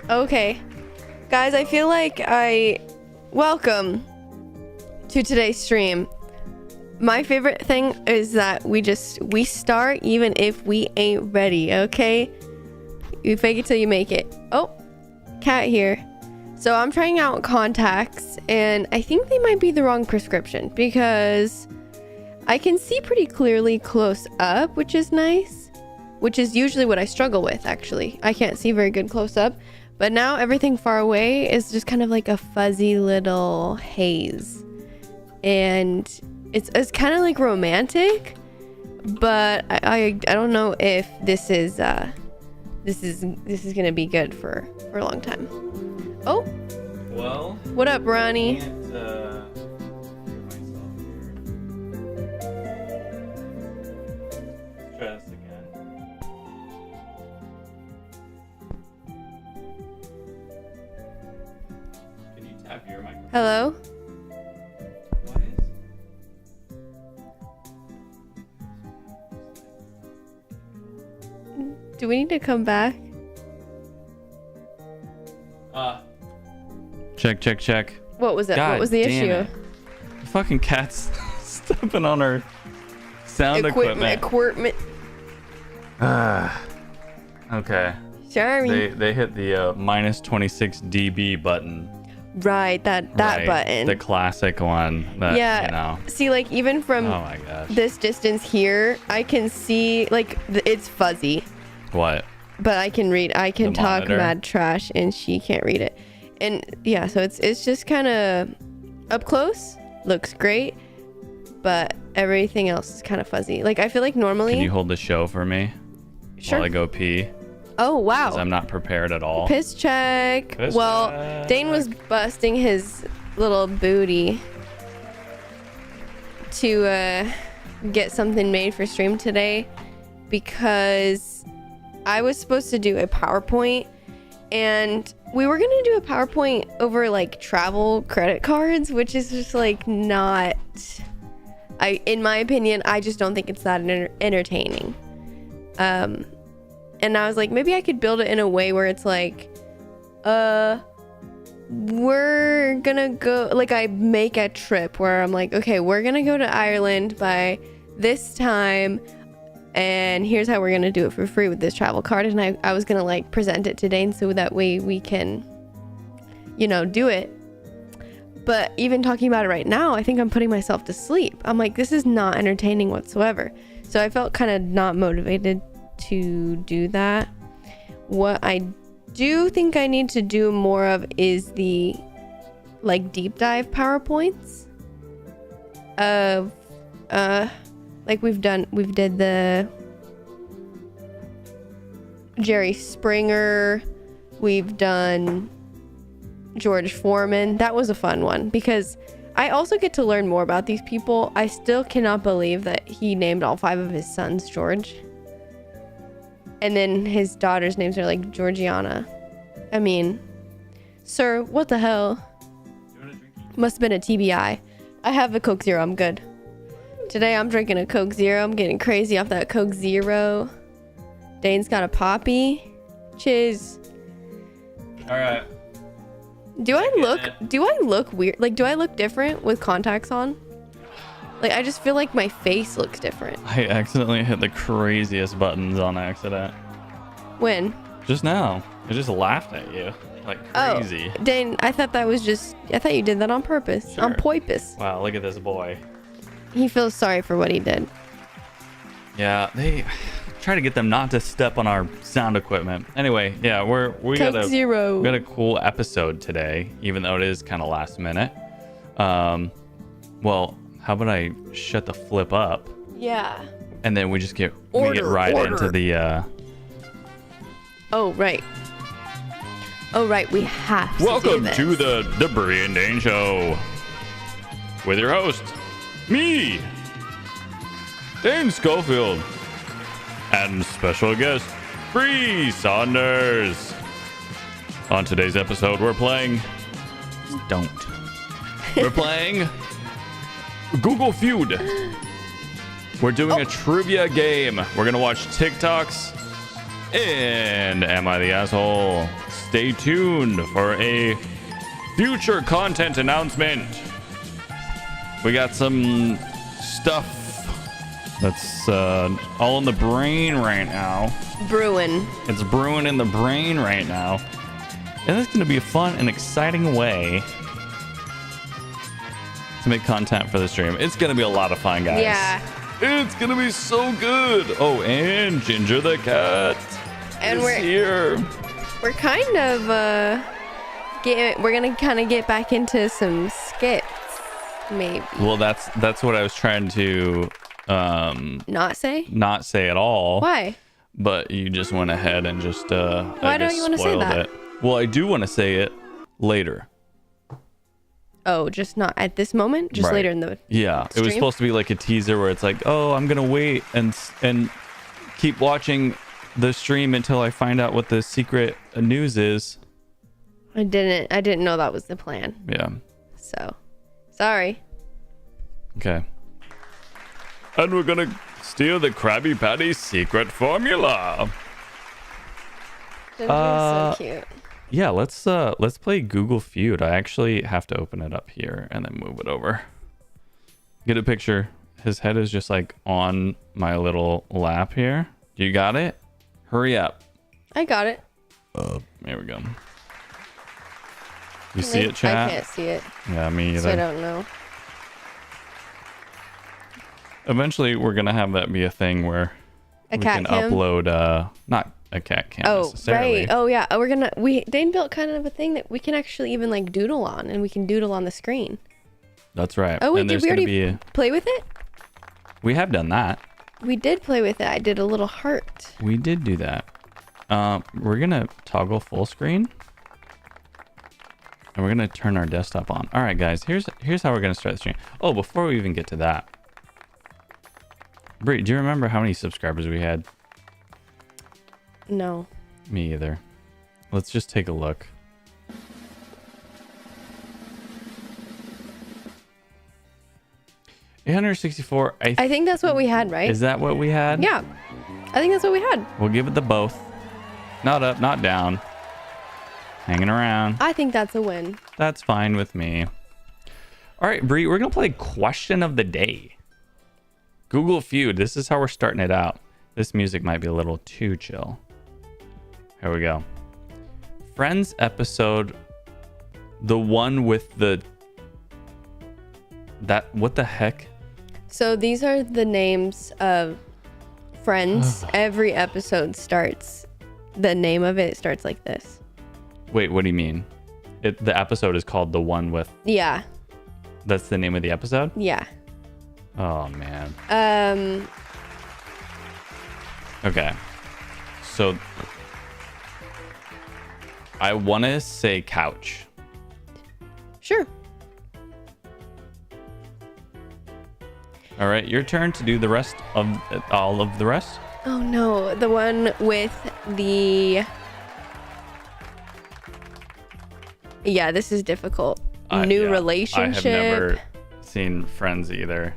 Okay. Guys, I feel like welcome to today's stream. My favorite thing is that we start even if we ain't ready, okay? You fake it till you make it. Oh, cat here. So I'm trying out contacts and I think they might be the wrong prescription because I can see pretty clearly close up, which is nice, which is usually what I struggle with, actually. I can't see very good close up, but now everything far away is just kind of like a fuzzy little haze. And it's kind of like romantic, but I don't know if this is gonna be good for a long time. Oh, well, what up, Ronnie? Try this again. Can you tap your microphone? Hello? What is? Do we need to come back? Check. What was it? God what was the damn issue? it. The fucking cat's stepping on our sound equipment. Okay. Sorry. They hit the minus 26 dB button. Right, that button. The classic one. That, yeah. You know. See, like even from Oh my gosh. this distance here, I can see like it's fuzzy. What? But I can read. I can The talk monitor? mad trash, and she can't read it. And yeah, so it's just kind of up close. Looks great, but everything else is kind of fuzzy. Like I feel like normally. Can you hold the show for me? Sure. While I go pee. Oh wow. 'Cause I'm not prepared at all. Piss check. Piss well, check. Dane was busting his little booty to get something made for stream today because I was supposed to do a PowerPoint and we were gonna do a PowerPoint over like travel credit cards, which is just like not. In my opinion, I just don't think it's that entertaining. And I was like, maybe I could build it in a way where it's like, we're gonna go, like I make a trip where I'm like, okay, we're gonna go to Ireland by this time, and here's how we're gonna do it for free with this travel card. And I was gonna like present it to Dane so that way we can, do it. But even talking about it right now, I think I'm putting myself to sleep. I'm like, this is not entertaining whatsoever. So I felt kind of not motivated to do that. What I do think I need to do more of is the like deep dive PowerPoints of like we did the Jerry Springer, we've done George Foreman. That was a fun one because I also get to learn more about these people. I still cannot believe that he named all 5 of his sons George. And then his daughter's names are like Georgiana. I mean, sir, what the hell? Must have been a TBI. I have a Coke Zero. I'm good. Today I'm drinking a Coke Zero. I'm getting crazy off that Coke Zero. Dane's got a Poppy. Cheers. All right. Do I look weird? Like, do I look different with contacts on? Like, I just feel like my face looks different. I accidentally hit the craziest buttons on accident. When? Just now. I just laughed at you. Like crazy. Oh, Dane, I thought you did that on purpose. Sure. On purpose. Wow, look at this boy. He feels sorry for what he did. Yeah, they try to get them not to step on our sound equipment. Anyway, yeah, we got a cool episode today, even though it is kind of last minute. Well, how about I shut the flip up? Yeah. And then we just get right into the Oh right. We have to Welcome do this. to the Bree and Dane show. With your host, me, Dane Schofield, and special guest, Bree Saunders. On today's episode, we're playing Google Feud. We're doing a trivia game. We're gonna watch TikToks And Am I the Asshole? Stay tuned for a future content announcement. We got some stuff that's all in the brain right now. Brewing. It's brewing in the brain right now. And it's going to be a fun and exciting way to make content for the stream. It's going to be a lot of fun, guys. Yeah. It's going to be so good. Oh, and Ginger the cat. And we're here. We're kind of we're gonna kind of get back into some skits, maybe. Well, that's what I was trying to not say at all. Why? But you just went ahead and just why don't you want to say that? It. Well, I do want to say it later. Oh, just not at this moment, just right. Later in the stream? It was supposed to be like a teaser where it's like, oh, I'm gonna wait and keep watching the stream until I find out what the secret news is. I didn't know that was the plan. Yeah. So, sorry. Okay. And we're gonna steal the Krabby Patty secret formula. So cute. Yeah, let's play Google Feud. I actually have to open it up here and then move it over. Get a picture. His head is just like on my little lap here. You got it? Hurry up. I got it. There we go. You see it, chat? I can't see it. Yeah, me either. So I don't know. Eventually, we're gonna have that be a thing where we can upload. Not a cat cam necessarily. Right. Oh yeah. Dane built kind of a thing that we can actually even like doodle on, and we can doodle on the screen. That's right. Oh wait, did we already play with it? We have done that. We did play with it. I did a little heart. We did do that. We're gonna toggle full screen, and we're gonna turn our desktop on. All right, guys. Here's how we're gonna start the stream. Oh, before we even get to that, Bree, do you remember how many subscribers we had? No. Me either. Let's just take a look. $864. I think that's what we had, right? Is that what we had? Yeah. I think that's what we had. We'll give it the both. Not up, not down. Hanging around. I think that's a win. That's fine with me. All right, Bree, we're going to play question of the day. Google Feud. This is how we're starting it out. This music might be a little too chill. Here we go. Friends episode. The one with the... What the heck? So these are the names of Friends. Every episode starts, the name of it starts like this. Wait, what do you mean? The episode is called The One With... Yeah. That's the name of the episode? Yeah. Oh, man. Okay. So I want to say couch. Sure. All right, your turn to do the rest of all of the rest. Oh no, the one with the... Yeah, this is difficult. New relationship. I have never seen Friends either.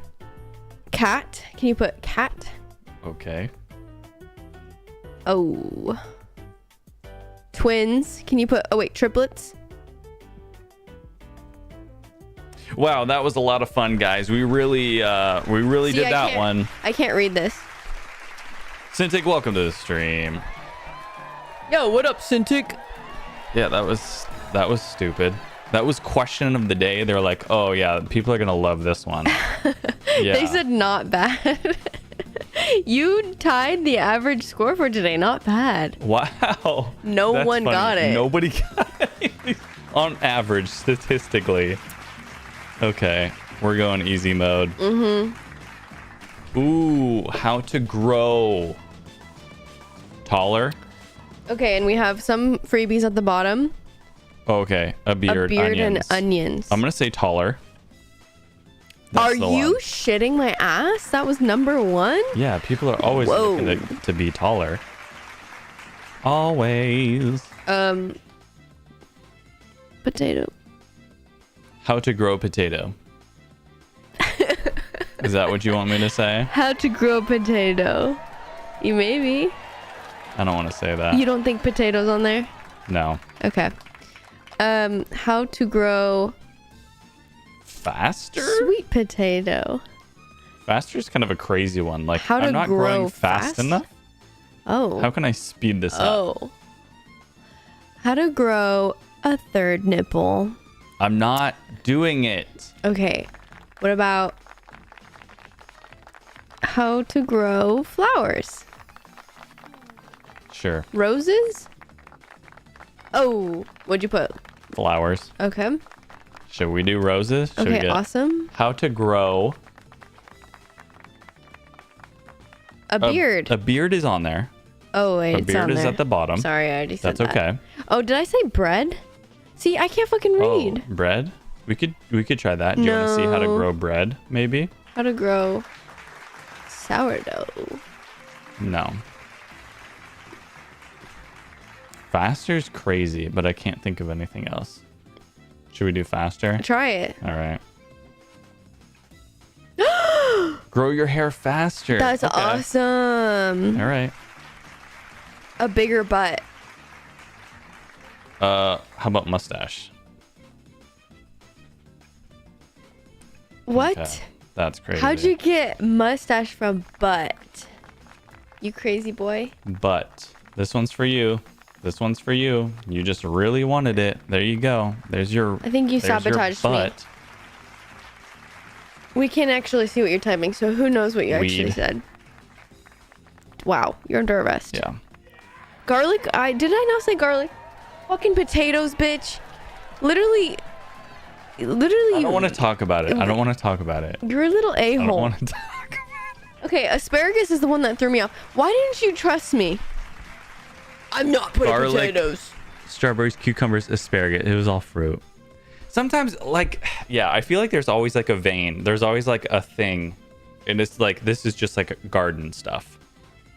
Cat. Can you put cat? Okay. Oh. Twins. Can you put... Oh wait, triplets. Wow, that was a lot of fun, guys. We really did that one. I can't read this. Cintiq, welcome to the stream. Yo, what up, Cintiq? Yeah, that was stupid. That was question of the day. They're like, oh yeah, people are gonna love this one. Yeah. They said not bad. You tied the average score for today. Not bad. Wow. No one got it. Nobody got it. On average, statistically. Okay, we're going easy mode. Mm-hmm. Ooh, how to grow taller. Okay, and we have some freebies at the bottom. Okay, a beard and onions. I'm gonna say taller. Are you shitting my ass? That was number one? Yeah, people are always looking to be taller. Always. Potato. How to grow potato. Is that what you want me to say? How to grow potato. You maybe. I don't want to say that. You don't think potatoes on there? No. Okay. How to grow Faster? sweet potato. Faster is kind of a crazy one. Like, How to I'm not grow growing fast enough. Oh. How can I speed this up? Oh. How to grow a third nipple. I'm not doing it. Okay. What about how to grow flowers? Sure. Roses? Oh, what'd you put? Flowers. Okay. Should we do roses? Should we Okay, get awesome. how to grow A beard. A beard is on there. Oh, wait, A it's beard on is there. at the bottom. Sorry, I already said That's that. okay. Oh, did I say bread? See, I can't fucking read. Oh, bread? We could try that. Do you want to see how to No. grow bread, maybe? How to grow sourdough. No. Faster's crazy, but I can't think of anything else. Should we do faster? Try it. All right. Grow your hair faster. That's Okay. awesome. All right. A bigger butt. How about mustache? What? Okay. That's crazy. How'd you get mustache from butt? You crazy boy. But this one's for you. This one's for you. You just really wanted it. There you go. There's your. I think you there's your sabotaged me. butt. We can't actually see what you're typing, so who knows what you actually Weed. said. Wow, you're under arrest. Yeah. Garlic? Did I not say garlic? Fucking potatoes, bitch. Literally. I don't want to talk about it. I don't want to talk about it. You're a little I don't a-hole. want to talk about it. Okay, asparagus is the one that threw me off. Why didn't you trust me? I'm not putting Garlic. potatoes. Strawberries, cucumbers, asparagus. It was all fruit. Sometimes, like, yeah, I feel like there's always like a vein. There's always like a thing. And it's like, this is just like garden stuff.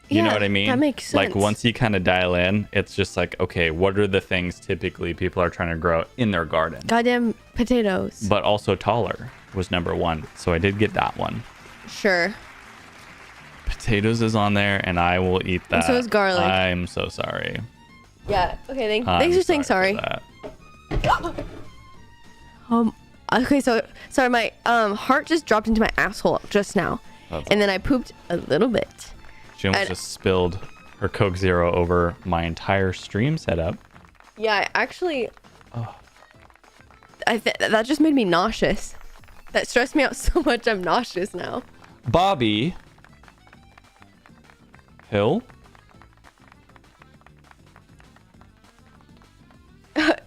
You know Yeah, what I mean? that makes Like, sense. once you kind of dial in, it's just like, okay, what are the things typically people are trying to grow in their garden? Goddamn potatoes. But also taller was number one. So I did get that one. Sure. Potatoes is on there, and I will eat that. And so is garlic. I'm so sorry. Yeah. Okay, I'm thanks for saying for sorry. that. Okay, so sorry, my heart just dropped into my asshole just now. And then I pooped a little bit. She almost And- just spilled her Coke Zero over my entire stream setup. Yeah, I actually that just made me nauseous. That stressed me out so much I'm nauseous now. Bobby Hill?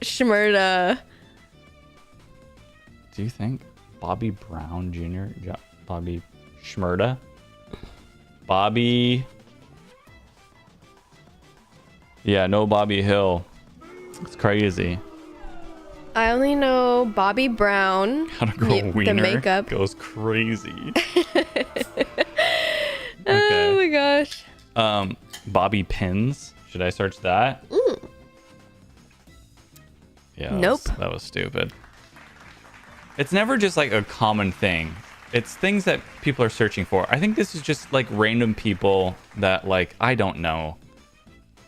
Shmurda. Do you think Bobby Brown Jr.? Bobby Shmurda? Bobby. Yeah, no Bobby Hill. It's crazy. I only know Bobby Brown. How to grow a wiener The makeup. goes crazy. Oh my gosh. Bobby Pins. Should I search that? Yeah. Nope. That was stupid. It's never just like a common thing. It's things that people are searching for. I think this is just like random people that like I don't know.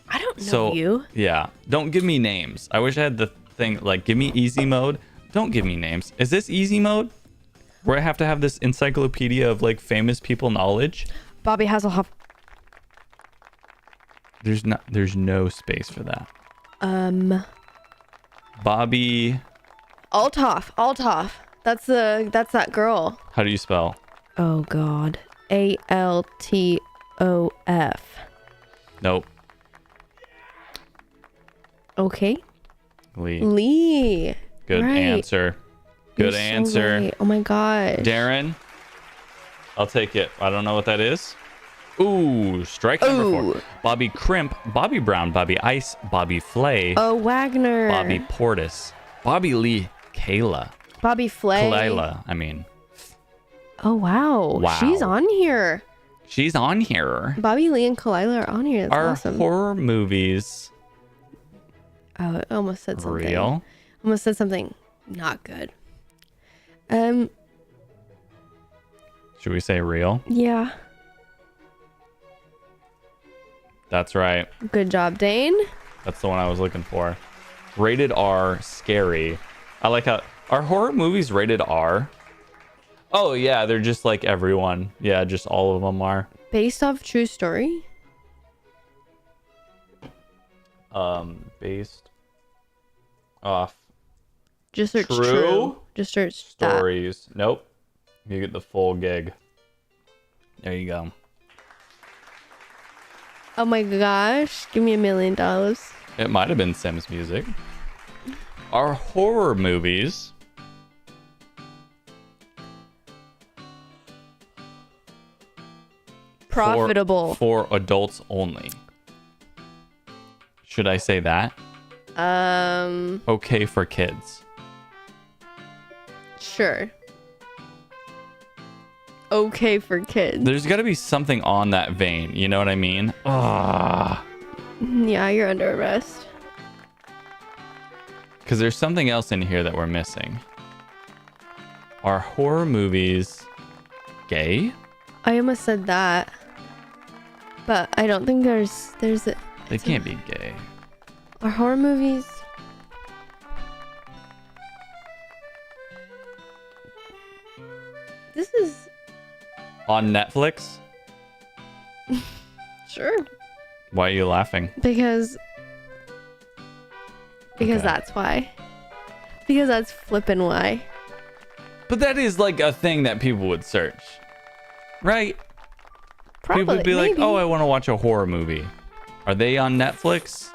I don't know you. Yeah. Don't give me names. I wish I had the thing like give me easy mode. Don't give me names. Is this easy mode? Where I have to have this encyclopedia of like famous people knowledge? Bobby Hasselhoff. There's no space for that. Bobby. Althoff. That's that girl. How do you spell? Oh God. Althoff. Nope. Okay. Lee. Good Right. answer. You're Good so answer. right. Oh my gosh. Darren. I'll take it. I don't know what that is. Ooh, strike number 4. Ooh. Bobby Crimp, Bobby Brown, Bobby Ice, Bobby Flay, Oh, Wagner. Bobby Portis, Bobby Lee, Kayla, Bobby Flay. Kalila. I mean, Oh wow. Wow. She's on here. she's on here. Bobby Lee and Kalila are on here. That's Are awesome. horror movies Oh, I almost said something. real? Almost said something not good. Should we say real? Yeah. That's right. Good job, Dane. That's the one I was looking for. Rated R, scary. I like how... Are horror movies rated R? Oh, yeah, they're just like everyone. Yeah, just all of them are. Based off true story? Based off Just search true true. Just search that. stories. Nope. You get the full gig. There you go. Oh my gosh. Give me $1 million. It might have been Sims music. Are horror movies Profitable. for adults only? Should I say that? Okay for kids. Sure. Okay for kids. There's got to be something on that vein. You know what I mean? Ah. Yeah, you're under arrest. Because there's something else in here that we're missing. Are horror movies gay? I almost said that. But I don't think there's a... They can't be gay. Are horror movies... This is... On Netflix? Sure. Why are you laughing? Because Okay. that's why. Because that's flippin' why. But that is like a thing that people would search. Right? Probably. People would be like, maybe. oh, I want to watch a horror movie. Are they on Netflix?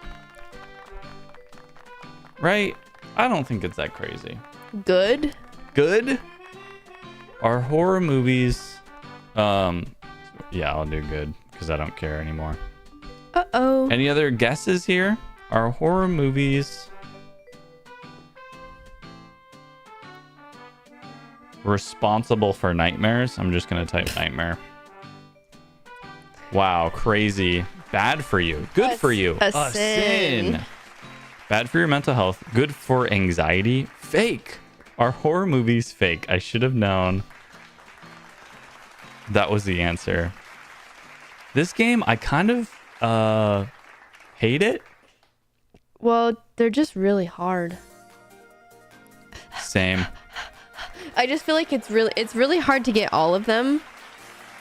Right? I don't think it's that crazy. Good. Good? Are horror movies... Yeah, I'll do good because I don't care anymore. Uh-oh. Any other guesses here? Are horror movies responsible for nightmares? I'm just going to type nightmare. Wow, crazy. Bad for you. Good for you. A sin. Bad for your mental health. Good for anxiety. Fake. Are horror movies fake? I should have known. That was the answer. This game, I kind of hate it. Well, they're just really hard. Same. I just feel like it's really hard to get all of them,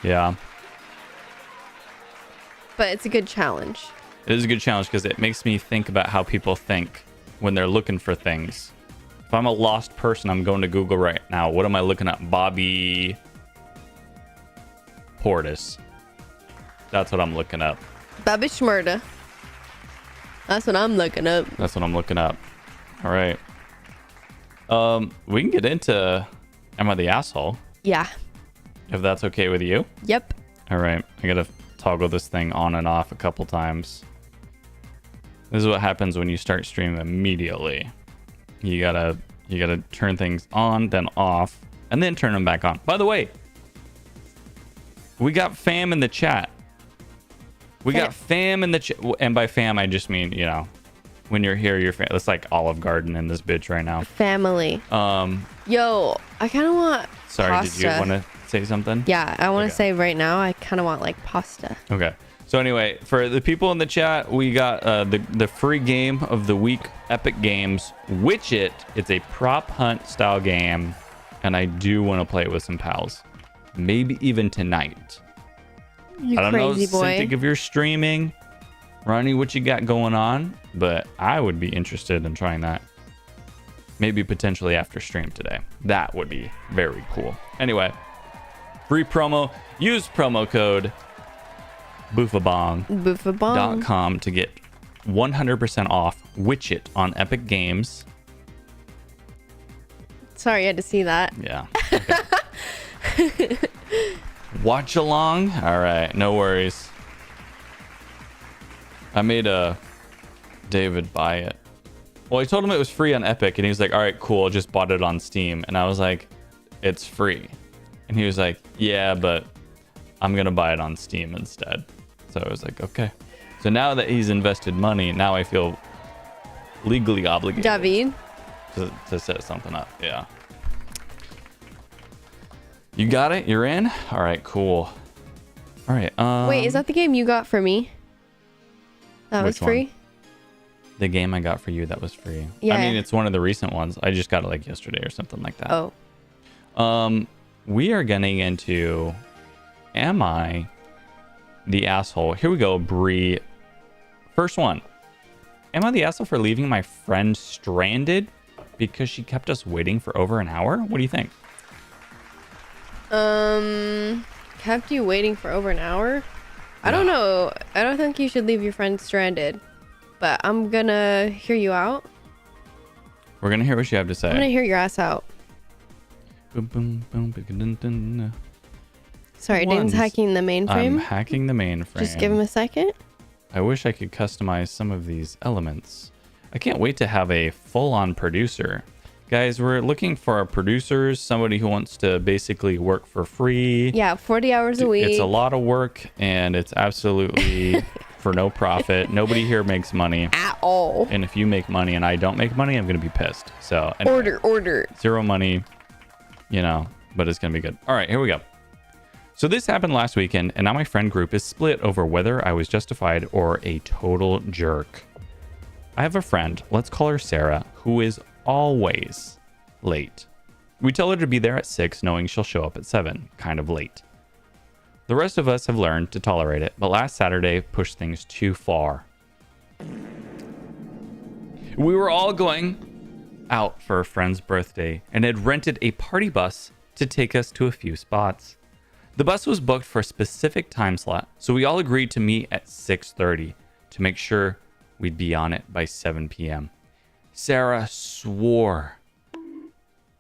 Yeah. but it's a good challenge. It is a good challenge because it makes me think about how people think when they're looking for things. If I'm a lost person, I'm going to Google right now. What am I looking at? Bobby Portis. That's what I'm looking up. Bobby Shmurda. That's what I'm looking up. That's what I'm looking up. All right. We can get into Am I the Asshole? Yeah. If that's okay with you. Yep. All right. I got to toggle this thing on and off a couple times. This is what happens when you start streaming immediately. You gotta turn things on, then off, and then turn them back on. By the way, we got fam in the chat. We got fam in the chat. And by fam, I just mean, when you're here, you're fam. It's like Olive Garden in this bitch right now. Family. Yo, I kind of want Sorry, pasta. did you want to say something? Yeah, I want to Okay. say right now, I kind of want like pasta. Okay. So anyway, for the people in the chat, we got the free game of the week, Epic Games, Witch It. It's a prop hunt style game, and I do want to play it with some pals. Maybe even tonight. You I don't know, crazy boy. Cynthia, if you're streaming, Ronnie, what you got going on, but I would be interested in trying that. Maybe potentially after stream today. That would be very cool. Anyway, free promo. Use promo code boofabong.com Boofabong. to get 100% off Witch It on Epic Games. Sorry, I had to see that. Yeah. Okay. Watch along. All right, no worries. I made David buy it. Well, I told him it was free on Epic, and he was like, all right, cool, just bought it on Steam. And I was like, it's free. And he was like, yeah, but I'm going to buy it on Steam instead. So I was like, okay. So now that he's invested money, now I feel legally obligated David. to set something up. Yeah. You got it? You're in? All right, cool. All right. Wait, is that the game you got for me? That was Which one? free? The game I got for you that was free. Yeah. I mean, it's one of the recent ones. I just got it like yesterday or something like that. Oh. We are getting into Am I the Asshole? Here we go, Bree. First one. Am I the asshole for leaving my friend stranded because she kept us waiting for over an hour? What do you think? Kept you waiting for over an hour? I don't know. I don't think you should leave your friend stranded, but I'm gonna hear you out. We're gonna hear what you have to say. I'm gonna hear your ass out. Boom, boom, boom, dun, dun. Sorry, Dane's hacking the mainframe. I'm hacking the mainframe. Just give him a second. I wish I could customize some of these elements. I can't wait to have a full-on producer. Guys, we're looking for our producers, somebody who wants to basically work for free. Yeah, 40 hours a week. It's a lot of work, and it's absolutely for no profit. Nobody here makes money. At all. And if you make money and I don't make money, I'm going to be pissed. So anyway, Order. Zero money, but it's going to be good. All right, here we go. So this happened last weekend, and now my friend group is split over whether I was justified or a total jerk. I have a friend, let's call her Sarah, who is always late. We tell her to be there at 6, knowing she'll show up at 7, kind of late. The rest of us have learned to tolerate it, but last Saturday pushed things too far. We were all going out for a friend's birthday and had rented a party bus to take us to a few spots. The bus was booked for a specific time slot, so we all agreed to meet at 6:30 to make sure we'd be on it by 7 p.m. Sarah swore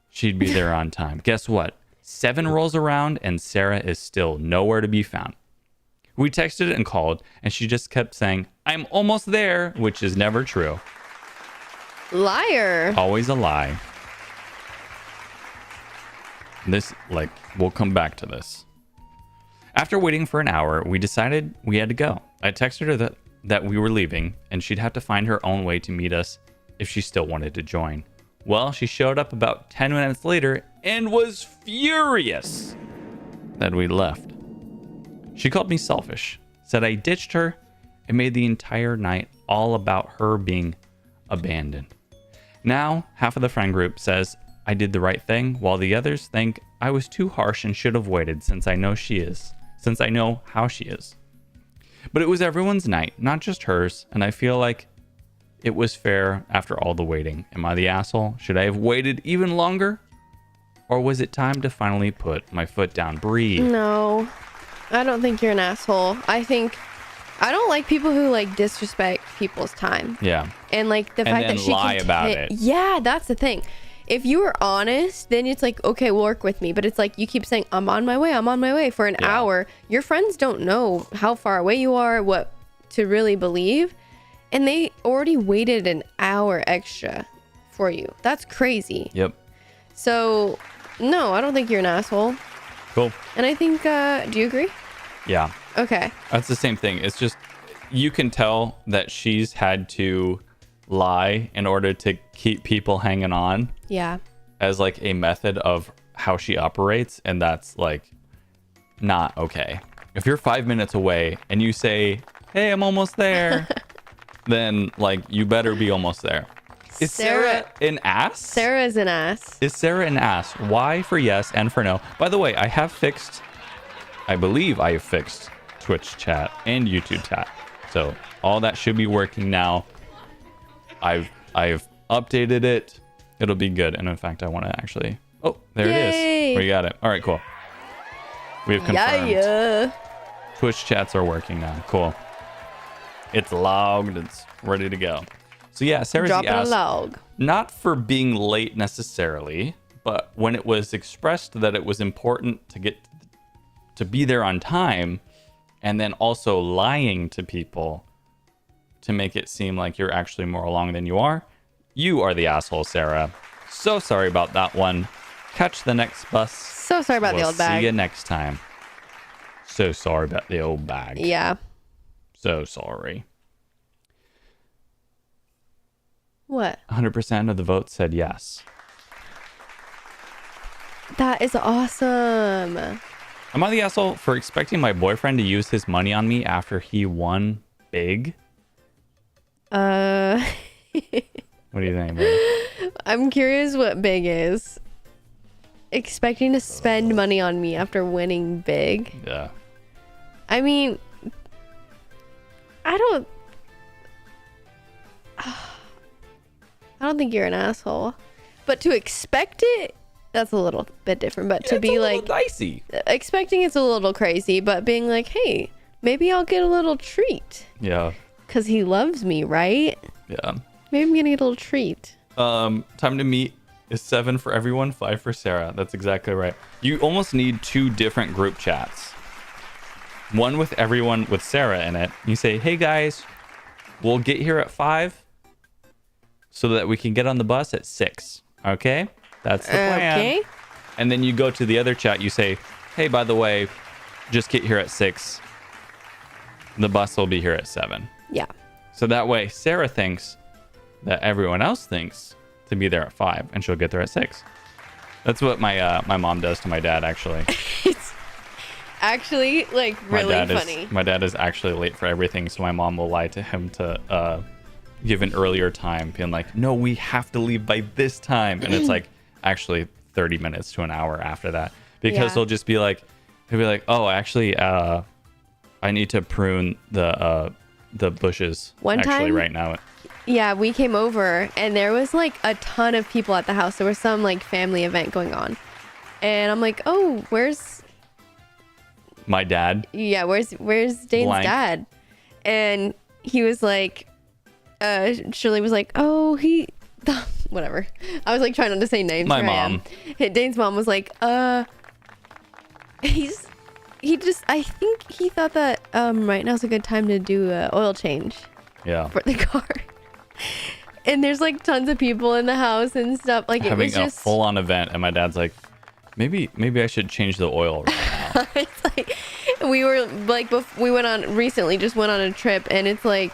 she'd be there on time. Guess what? 7 rolls around and Sarah is still nowhere to be found. We texted and called, and she just kept saying, "I'm almost there," which is never true. Liar. Always a lie. We'll come back to this. After waiting for an hour, we decided we had to go. I texted her that we were leaving, and she'd have to find her own way to meet us if she still wanted to join. Well, she showed up about 10 minutes later and was furious that we left. She called me selfish, said I ditched her, and made the entire night all about her being abandoned. Now, half of the friend group says I did the right thing, while the others think I was too harsh and should have waited since I know how she is. But it was everyone's night, not just hers, and I feel like it was fair after all the waiting. Am I the asshole? Should I have waited even longer? Or was it time to finally put my foot down? Bree. No, I don't think you're an asshole. I don't like people who disrespect people's time. Yeah. And the fact that she lie about it. Yeah, that's the thing. If you were honest, then it's okay, work with me. But it's you keep saying, I'm on my way for an hour. Your friends don't know how far away you are, what to really believe. And they already waited an hour extra for you. That's crazy. Yep. So, no, I don't think you're an asshole. Cool. And I think, do you agree? Yeah. Okay. That's the same thing. It's just, you can tell that she's had to lie in order to keep people hanging on. Yeah. As a method of how she operates. And that's not okay. If you're 5 minutes away and you say, "Hey, I'm almost there," then you better be almost there. Is Sarah an ass? Sarah's an ass. Is Sarah an ass? Y for yes and for no. By the way, I believe I have fixed Twitch chat and YouTube chat. So all that should be working now. I've updated it. It'll be good. And in fact, I want to actually... Oh, there it is. We got it. All right, cool. We've confirmed. Yeah. Twitch chats are working now. Cool. It's logged. It's ready to go. So yeah, Sarah's the ass. Drop a log. Not for being late necessarily, but when it was expressed that it was important to be there on time, and then also lying to people to make it seem like you're actually more along than you are the asshole, Sarah. So sorry about that one. Catch the next bus. So sorry about the old bag. See you next time. So sorry about the old bag. Yeah. So sorry. What? 100% of the votes said yes. That is awesome. Am I the asshole for expecting my boyfriend to use his money on me after he won big? Uh, What do you think, babe? I'm curious what big is. Expecting to spend money on me after winning big. Yeah. I mean, I don't think you're an asshole. But to expect it, that's a little bit different. But to be like dicey. expecting it's a little crazy, but being like, hey, maybe I'll get a little treat. Yeah. Cause he loves me, right? Yeah. Maybe I'm gonna get a little treat. Time to meet is 7 for everyone, 5 for Sarah. That's exactly right. You almost need 2 different group chats. One with everyone with Sarah in it. You say, hey guys, we'll get here at 5 so that we can get on the bus at 6. Okay? That's the plan. Okay. And then you go to the other chat. You say, hey, by the way, just get here at 6. The bus will be here at 7. Yeah. So that way, Sarah thinks that everyone else thinks to be there at 5, and she'll get there at 6. That's what my mom does to my dad, actually. It's actually like really funny. My dad is actually late for everything, so my mom will lie to him to give an earlier time, being like, no, we have to leave by this time. And it's like actually 30 minutes to an hour after that, because he'll be like, oh, actually, I need to prune the bushes One actually time, right now. Yeah, we came over and there was like a ton of people at the house. There was some like family event going on. And I'm like, oh, where's My dad? Yeah, where's Dane's Blank. dad? And he was like, Shirley was like, oh, he, whatever. I was like trying not to say names. My Here I am. mom. Dane's mom was like, I think he thought that right now's a good time to do an oil change Yeah. for the car. And there's like tons of people in the house and stuff. Like it Having was a just full-on event, and my dad's like, maybe I should change the oil right now. it's like we were like we went on a trip, and it's like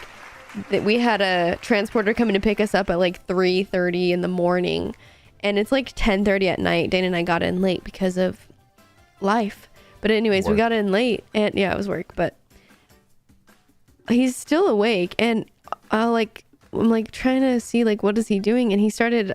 that we had a transporter coming to pick us up at like 3:30 in the morning, and it's like 10:30 at night. Dane and I got in late because of life. But anyways, we Work. got in late, and yeah, it was work, but he's still awake, and I'm like trying to see like what is he doing, and he started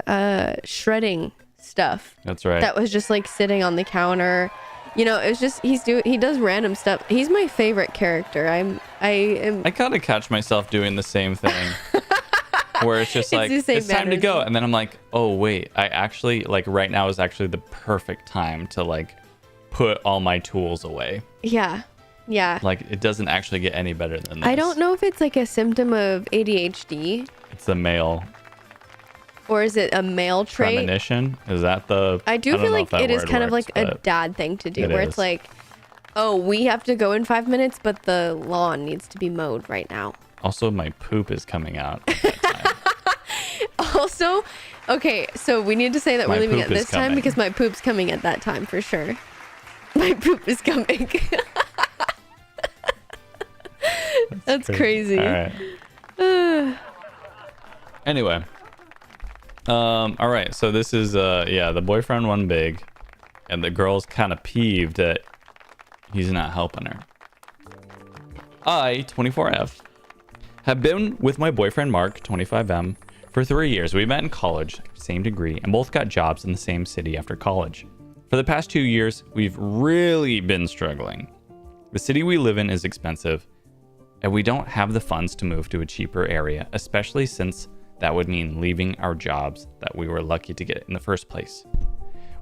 shredding stuff. That's right. That was just like sitting on the counter. You know, it's just he does random stuff. He's my favorite character. I kind of catch myself doing the same thing. Where it's just like, the same it's time to go. mannerism. And then I'm like, oh, wait, I actually, like, right now is actually the perfect time to, like, put all my tools away. Yeah. Like, it doesn't actually get any better than this. I don't know if it's like a symptom of ADHD It's the male or is it a male trait. premonition. Is that the... I do don't feel know like if that it is word kind of works, like a but dad thing to do, it where is. it's like, oh, we have to go in 5 minutes, but the lawn needs to be mowed right now. Also, my poop is coming out at that time. Also, okay, so we need to say that My we're leaving poop at is this time coming. because my poop's coming at that time for sure. My poop is coming. That's crazy. All right. Anyway. All right. So this is, the boyfriend won big, and the girl's kind of peeved that he's not helping her. I, 24F, have been with my boyfriend Mark, 25M, for 3 years. We met in college, same degree, and both got jobs in the same city after college. For the past 2 years, we've really been struggling. The city we live in is expensive, and we don't have the funds to move to a cheaper area, especially since that would mean leaving our jobs that we were lucky to get in the first place.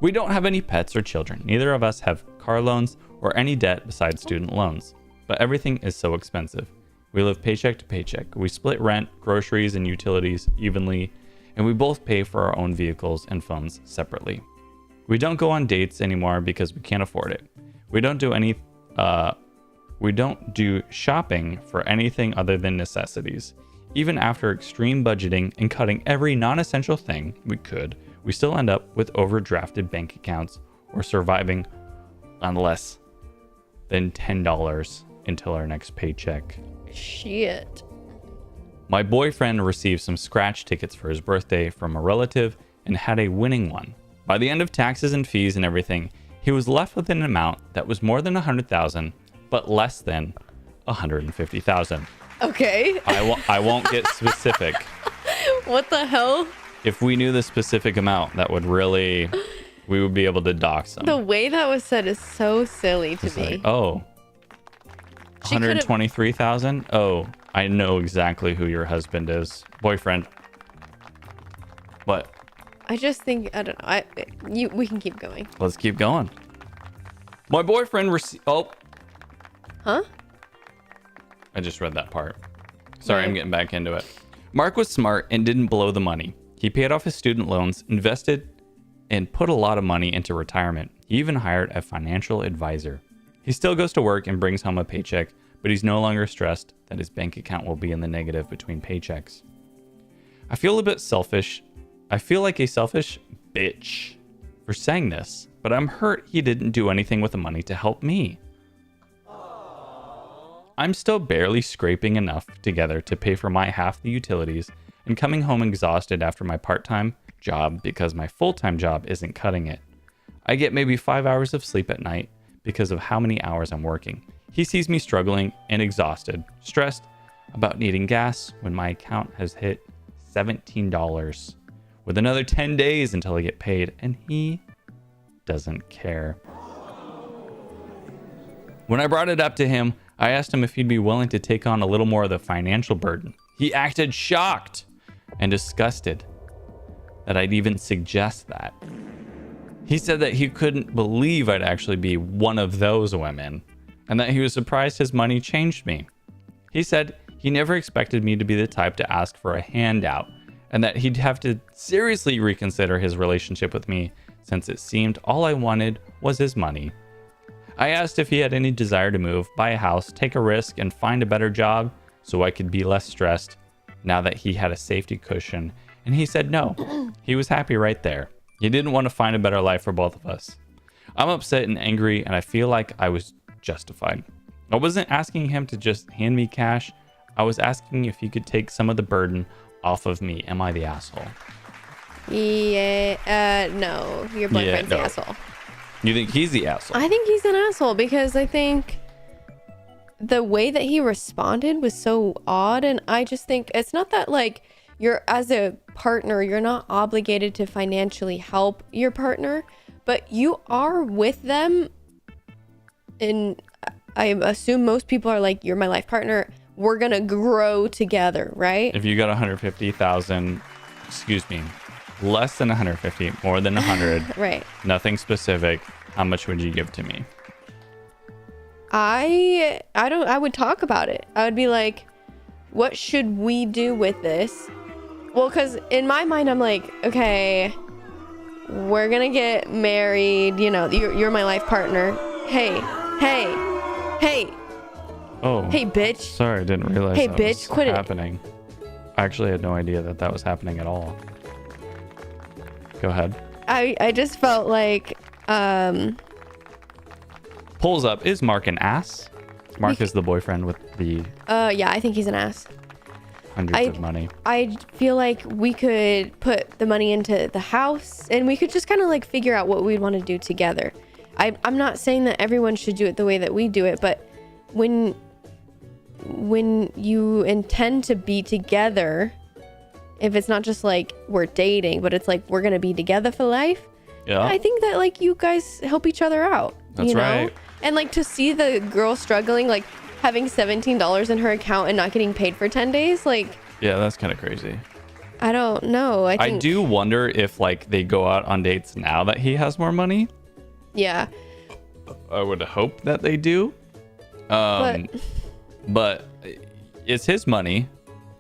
We don't have any pets or children. Neither of us have car loans or any debt besides student loans, but everything is so expensive. We live paycheck to paycheck. We split rent, groceries, and utilities evenly, and we both pay for our own vehicles and phones separately. We don't go on dates anymore because we can't afford it. We don't do shopping for anything other than necessities. Even after extreme budgeting and cutting every non-essential thing we could, we still end up with overdrafted bank accounts or surviving on less than $10 until our next paycheck. Shit. My boyfriend received some scratch tickets for his birthday from a relative and had a winning one. By the end of taxes and fees and everything, he was left with an amount that was more than $100,000, but less than $150,000. Okay. I won't get specific. What the hell? If we knew the specific amount, that would really, we would be able to dox them. The way that was said is so silly to me. Like, oh, 123,000. Oh, I know exactly who your husband is. Boyfriend. What? I just think, I don't know. We can keep going. Let's keep going. My boyfriend oh. Huh? I just read that part. Sorry, Right. I'm getting back into it. Mark was smart and didn't blow the money. He paid off his student loans, invested, and put a lot of money into retirement. He even hired a financial advisor. He still goes to work and brings home a paycheck, but he's no longer stressed that his bank account will be in the negative between paychecks. I feel a bit selfish. I feel like a selfish bitch for saying this, but I'm hurt he didn't do anything with the money to help me. I'm still barely scraping enough together to pay for my half the utilities and coming home exhausted after my part-time job because my full-time job isn't cutting it. I get maybe 5 hours of sleep at night because of how many hours I'm working. He sees me struggling and exhausted, stressed about needing gas when my account has hit $17 with another 10 days until I get paid, and he doesn't care. When I brought it up to him, I asked him if he'd be willing to take on a little more of the financial burden. He acted shocked and disgusted that I'd even suggest that. He said that he couldn't believe I'd actually be one of those women and that he was surprised his money changed me. He said he never expected me to be the type to ask for a handout and that he'd have to seriously reconsider his relationship with me since it seemed all I wanted was his money. I asked if he had any desire to move, buy a house, take a risk, and find a better job so I could be less stressed now that he had a safety cushion, and he said no. He was happy right there. He didn't want to find a better life for both of us. I'm upset and angry, and I feel like I was justified. I wasn't asking him to just hand me cash. I was asking if he could take some of the burden off of me. Am I the asshole? Yeah, no. Your boyfriend's the asshole. You think he's the asshole? I think he's an asshole because I think the way that he responded was so odd. And I just think it's not that like you're as a partner, you're not obligated to financially help your partner, but you are with them. And I assume most people are like, you're my life partner. We're going to grow together, right? If you got 150,000, excuse me, less than 150, more than 100, right? Nothing specific. How much would you give to me? I would talk about it. I would be like, what should we do with this? Well, because in my mind, I'm like, okay, we're gonna get married. You know, you're my life partner. Hey. Oh. Hey, bitch. Sorry, I didn't realize hey, that bitch, was quit happening. I actually had no idea that was happening at all. Go ahead. I just felt like Pulls up. Is Mark an ass? Mark is the boyfriend with the yeah, I think he's an ass. hundreds of money. I feel like we could put the money into the house and we could just kind of like figure out what we'd want to do together. I'm not saying that everyone should do it the way that we do it, but when you intend to be together, if it's not just like we're dating, but it's like we're gonna be together for life, Yeah. I think that like you guys help each other out. That's you know? right. And like to see the girl struggling, like having $17 in her account and not getting paid for 10 days, like Yeah, that's kind of crazy. I don't know. I think, do wonder if like they go out on dates now that he has more money. yeah. I would hope that they do. But it's his money.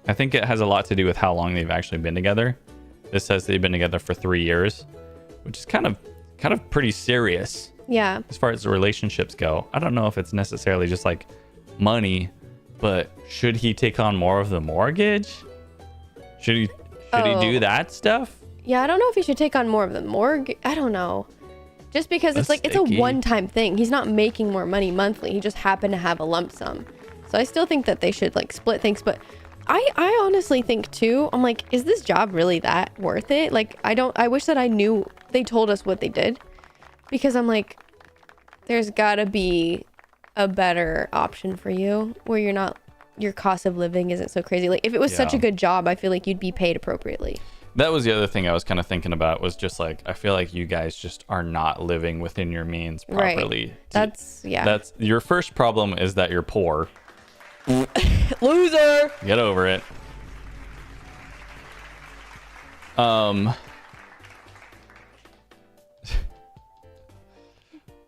I think it has a lot to do with how long they've actually been together. This says they've been together for 3 years, which is kind of pretty serious Yeah. as far as the relationships go. I don't know if it's necessarily just like money, but should he take on more of the mortgage? Should he do that stuff? Yeah, I don't know if he should take on more of the mortgage. I don't know. Just because That's it's sticky. a one-time thing. He's not making more money monthly. He just happened to have a lump sum. So I still think that they should like split things. But I honestly think too, I'm like, is this job really that worth it? Like, I wish that I knew they told us what they did. Because I'm like, there's gotta be a better option for you where your cost of living isn't so crazy. Like if it was such a good job, I feel like you'd be paid appropriately. That was the other thing I was kind of thinking about, was just like, I feel like you guys just are not living within your means properly. Right. That's your first problem, is that you're poor. Loser. Get over it.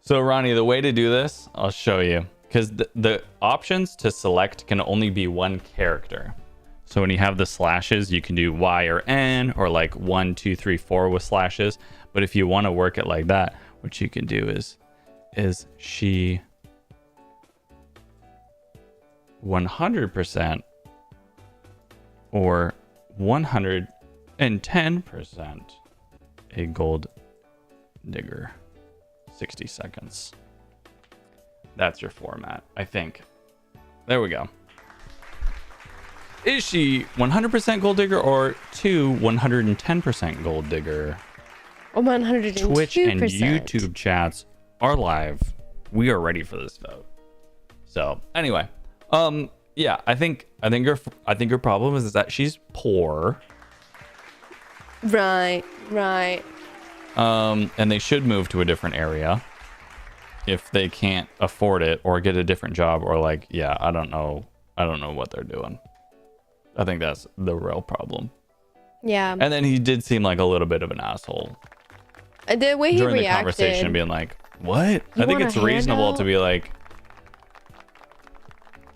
So Ronnie, the way to do this, I'll show you, because the options to select can only be one character. So when you have the slashes, you can do Y or N, or like 1, 2, 3, 4 with slashes. But if you want to work it like that, what you can do is she 100% or 110% a gold digger. 60 seconds. That's your format, I think. There we go. Is she 100% gold digger or 110% gold digger? 102%. Twitch and YouTube chats are live. We are ready for this vote. So anyway, yeah, I think her problem is that she's poor. Right. And they should move to a different area if they can't afford it, or get a different job, or like, yeah, I don't know what they're doing. I think that's the real problem. Yeah. And then he did seem like a little bit of an asshole. The way he during reacted. The conversation, being like, what? You I think it's reasonable handout? to be like,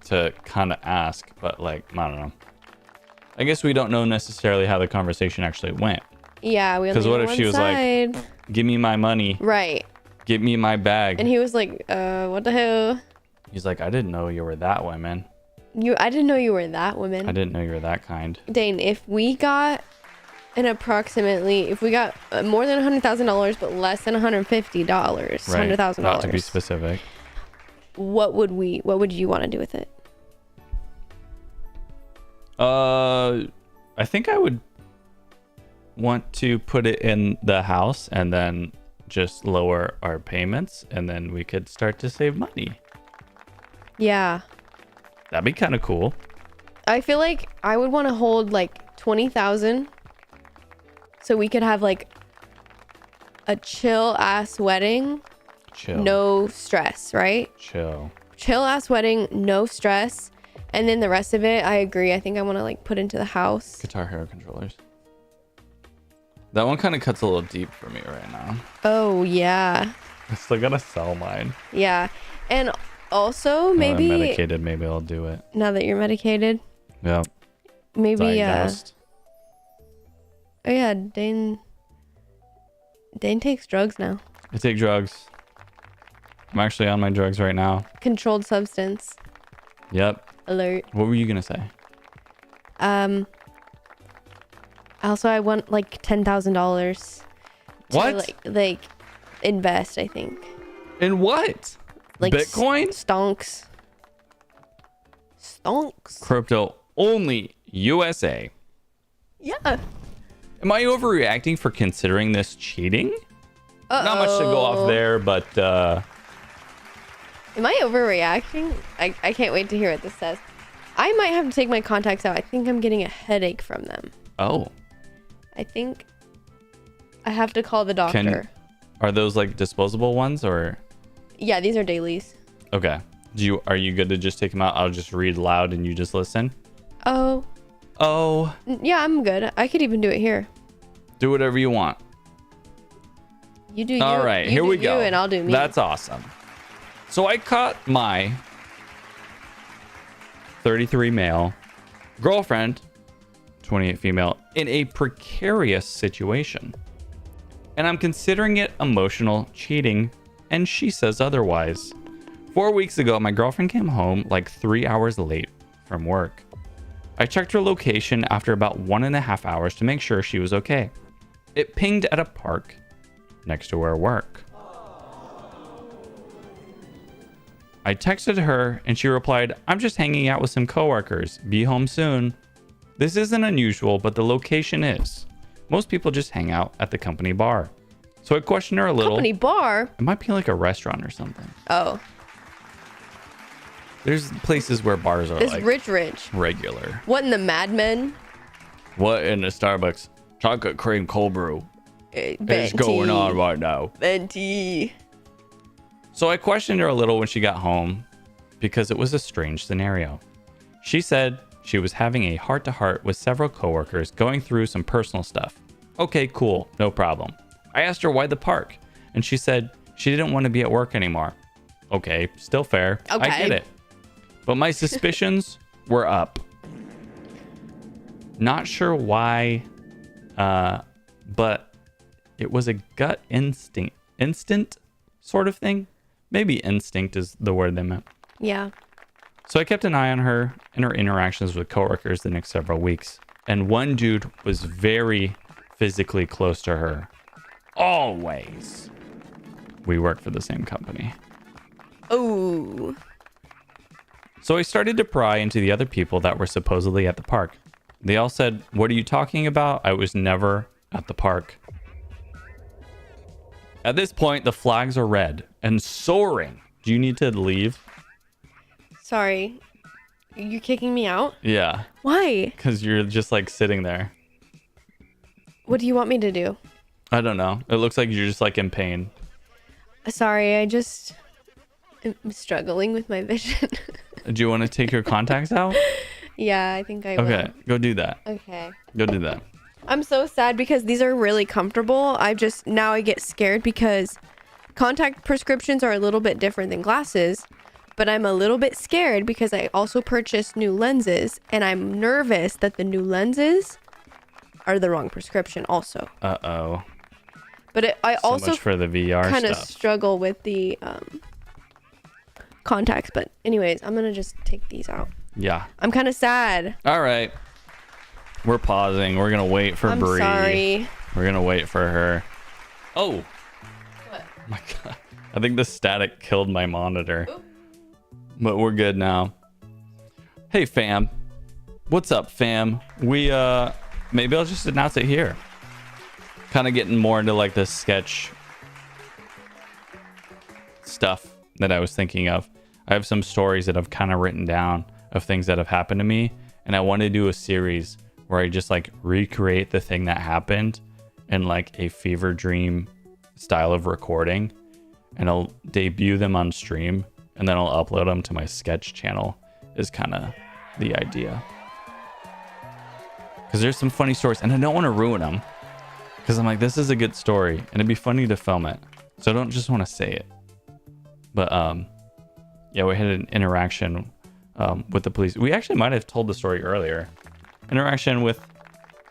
to kind of ask, but like, I don't know. I guess we don't know necessarily how the conversation actually went. Yeah, we only Because what know if one she was side. like, give me my money. Right. Give me my bag. And he was like, what the hell? He's like, I didn't know you were that woman. I didn't know you were that woman. I didn't know you were that kind. Dane, if we got more than $100,000 but less than $150, Right. $100,000. Not to be specific. What would you want to do with it? I think I would want to put it in the house and then just lower our payments, and then we could start to save money. Yeah. That'd be kind of cool. I feel like I would want to hold like 20,000 so we could have like a chill ass wedding. Chill. No stress, right? Chill ass wedding, no stress. And then the rest of it, I agree. I think I want to like put into the house. Guitar Hero controllers. That one kind of cuts a little deep for me right now. Oh, yeah. I still gotta sell mine. Yeah. And also maybe... Now that I'm medicated, maybe I'll do it. Now that you're medicated? Yeah. Maybe, Diagnosed. Oh, yeah. Dane takes drugs now. I take drugs. I'm actually on my drugs right now. Controlled substance. Yep. Alert. What were you gonna say? Also, I want like $10,000. What? Like invest, I think. In what? Like Bitcoin? Stonks. Crypto only USA. Yeah. Am I overreacting for considering this cheating? Not much to go off there, but Am I overreacting? I can't wait to hear what this says. I might have to take my contacts out. I think I'm getting a headache from them. oh. I think I have to call the doctor. Are those like disposable ones, or? Yeah, these are dailies. Okay. Are you good to just take them out? I'll just read loud and you just listen. Oh. Yeah, I'm good. I could even do it here. Do whatever you want. You do you. All right, here we go. And I'll do me. That's awesome. So I caught my 33 male girlfriend, 28 female, in a precarious situation. And I'm considering it emotional cheating, and she says otherwise. 4 weeks ago, my girlfriend came home like 3 hours late from work. I checked her location after about 1.5 hours to make sure she was okay. It pinged at a park next to her work. I texted her and she replied, "I'm just hanging out with some coworkers. Be home soon." This isn't unusual, but the location is. Most people just hang out at the company bar. So I questioned her a little. Company bar? It might be like a restaurant or something. Oh. There's places where bars are It's like rich. regular. What in the Mad Men? What in the Starbucks? Chocolate cream cold brew. Venti. Going on right now. Venti. So I questioned her a little when she got home because it was a strange scenario. She said she was having a heart-to-heart with several coworkers going through some personal stuff. Okay, cool, no problem. I asked her why the park, and she said she didn't want to be at work anymore. Okay, still fair. Okay. I get it. But my suspicions were up. Not sure why, but it was a gut instant sort of thing. Maybe instinct is the word they meant. Yeah. So I kept an eye on her and her interactions with coworkers the next several weeks. And one dude was very physically close to her. Always. We work for the same company. Oh. So I started to pry into the other people that were supposedly at the park. They all said, "What are you talking about? I was never at the park." At this point, the flags are red and soaring. Do you need to leave? Sorry. You kicking me out? Yeah, Why? because you're just like sitting there. What do you want me to do? I don't know. It looks like you're just like in pain. Sorry, I just am struggling with my vision. Do you want to take your contacts out? Yeah, I think I will. Okay, go do that. Okay. Go do that. I'm so sad because these are really comfortable. Now I get scared because contact prescriptions are a little bit different than glasses, but I'm a little bit scared because I also purchased new lenses and I'm nervous that the new lenses are the wrong prescription also. Uh-oh. But I So also much for the VR kind of stuff. struggle with the contacts. But anyways, I'm going to just take these out. Yeah. I'm kind of sad. All right. We're pausing. We're going to wait for I'm Bree. sorry. We're going to wait for her. Oh. What? My God. I think the static killed my monitor. Ooh. But we're good now. Hey, fam. What's up, fam? Maybe I'll just announce it here. Kind of getting more into like the sketch stuff that I was thinking of. I have some stories that I've kind of written down of things that have happened to me, and I want to do a series where I just like recreate the thing that happened in like a fever dream style of recording, and I'll debut them on stream, and then I'll upload them to my sketch channel is kind of the idea. Because there's some funny stories, and I don't want to ruin them. Because I'm like, this is a good story, and it'd be funny to film it. So I don't just want to say it. But, yeah, we had an interaction with the police. We actually might have told the story earlier. Interaction with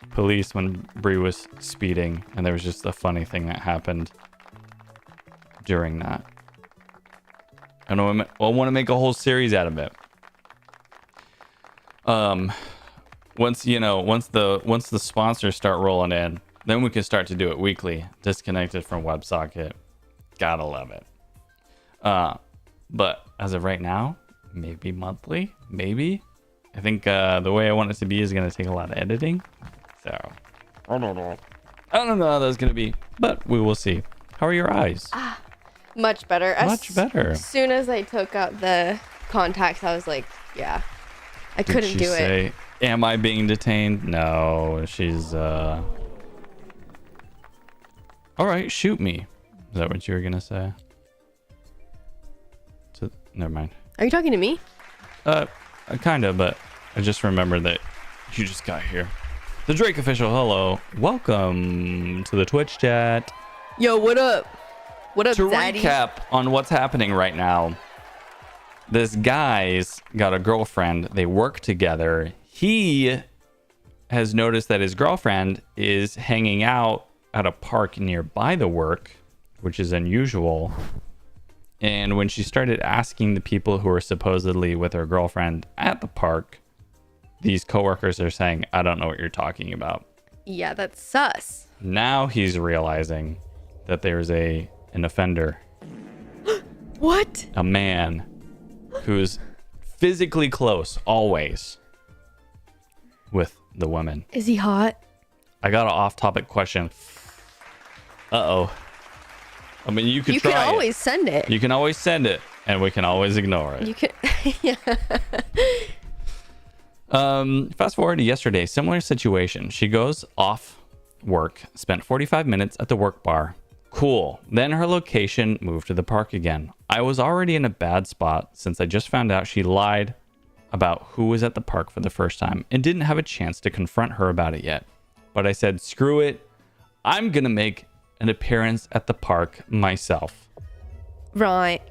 police when Bree was speeding, and there was just a funny thing that happened during that. I want to make a whole series out of it. Once the sponsors start rolling in, then we can start to do it weekly. Disconnected from WebSocket. Gotta love it. But as of right now, maybe monthly, maybe. I think the way I want it to be is gonna take a lot of editing. So I don't know how that's gonna be, but we will see. How are your eyes? Much better. Much better. As soon as I took out the contacts, I was like, yeah, I couldn't do it. Am I being detained? No, she's all right, shoot me. Is that what you were gonna say? Never mind. Are you talking to me? Kind of, but I just remembered that you just got here. The Drake official, hello. Welcome to the Twitch chat. Yo, what up? What up, To daddy? recap on what's happening right now, this guy's got a girlfriend. They work together. He has noticed that his girlfriend is hanging out at a park nearby the work, which is unusual. And when she started asking the people who are supposedly with her girlfriend at the park, these coworkers are saying, I don't know what you're talking about. Yeah, that's sus. Now he's realizing that there's an offender. What? A man who's physically close always with the women. Is he hot? I got an off-topic question. Uh-oh. I mean, you can You try can it. always send it. You can always send it. and we can always ignore it. You can. Yeah. Fast forward to yesterday, similar situation. She goes off work, spent 45 minutes at the work bar. Cool. Then her location moved to the park again. I was already in a bad spot since I just found out she lied about who was at the park for the first time and didn't have a chance to confront her about it yet. But I said, screw it. I'm going to make an appearance at the park myself. Right.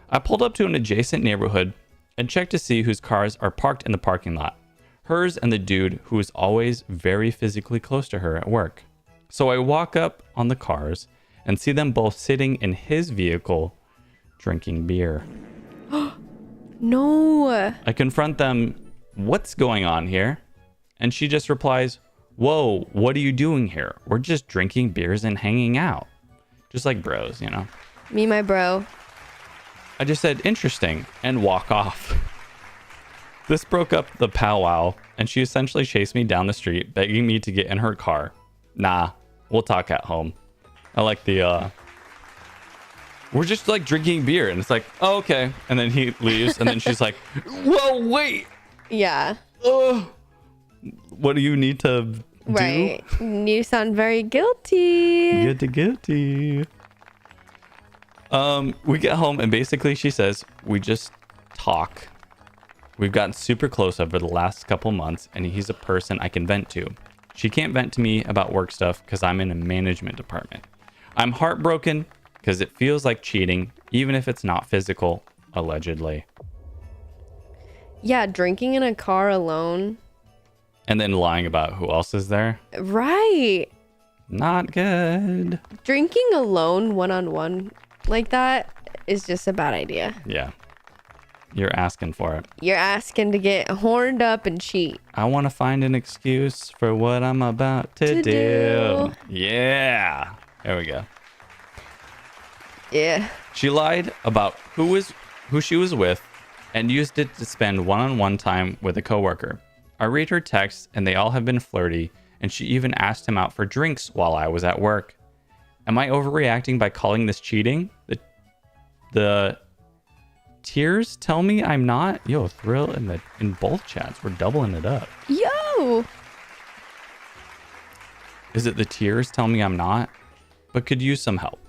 I pulled up to an adjacent neighborhood and checked to see whose cars are parked in the parking lot. Hers and the dude who is always very physically close to her at work. So I walk up on the cars and see them both sitting in his vehicle drinking beer. No. I confront them, what's going on here? And she just replies, whoa, what are you doing here? We're just drinking beers and hanging out. Just like bros, you know? Me, my bro. I just said, interesting, and walk off. This broke up the powwow, and she essentially chased me down the street, begging me to get in her car. Nah, we'll talk at home. I like the, we're just like drinking beer, and it's like, oh, okay. And then he leaves, and then she's like, whoa, wait. Yeah. What do you need to do? Right. You sound very guilty. Guilty. We get home, and basically she says, we just talk. We've gotten super close over the last couple months, and he's a person I can vent to. She can't vent to me about work stuff because I'm in a management department. I'm heartbroken because it feels like cheating, even if it's not physical, allegedly. Yeah, drinking in a car alone. And then lying about who else is there. Right. Not good. Drinking alone one-on-one like that is just a bad idea. Yeah. You're asking for it. You're asking to get horned up and cheat. I want to find an excuse for what I'm about to do. Yeah. There we go. Yeah. She lied about who she was with and used it to spend one-on-one time with a coworker. I read her texts and they all have been flirty, and she even asked him out for drinks while I was at work. Am I overreacting by calling this cheating? The tears tell me I'm not. Yo, Thrill in both chats. We're doubling it up. Yo. Is it the tears tell me I'm not? But could use some help.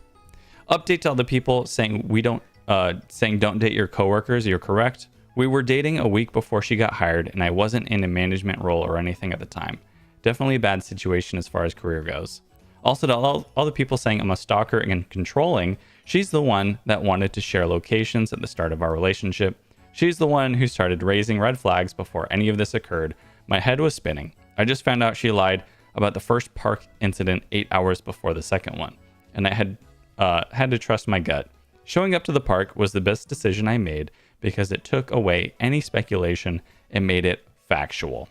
Update to all the people saying don't date your coworkers. You're correct. We were dating a week before she got hired, and I wasn't in a management role or anything at the time. Definitely a bad situation as far as career goes. Also, to all the people saying I'm a stalker and controlling, she's the one that wanted to share locations at the start of our relationship. She's the one who started raising red flags before any of this occurred. My head was spinning. I just found out she lied about the first park incident 8 hours before the second one, and I had to trust my gut. Showing up to the park was the best decision I made because it took away any speculation and made it factual.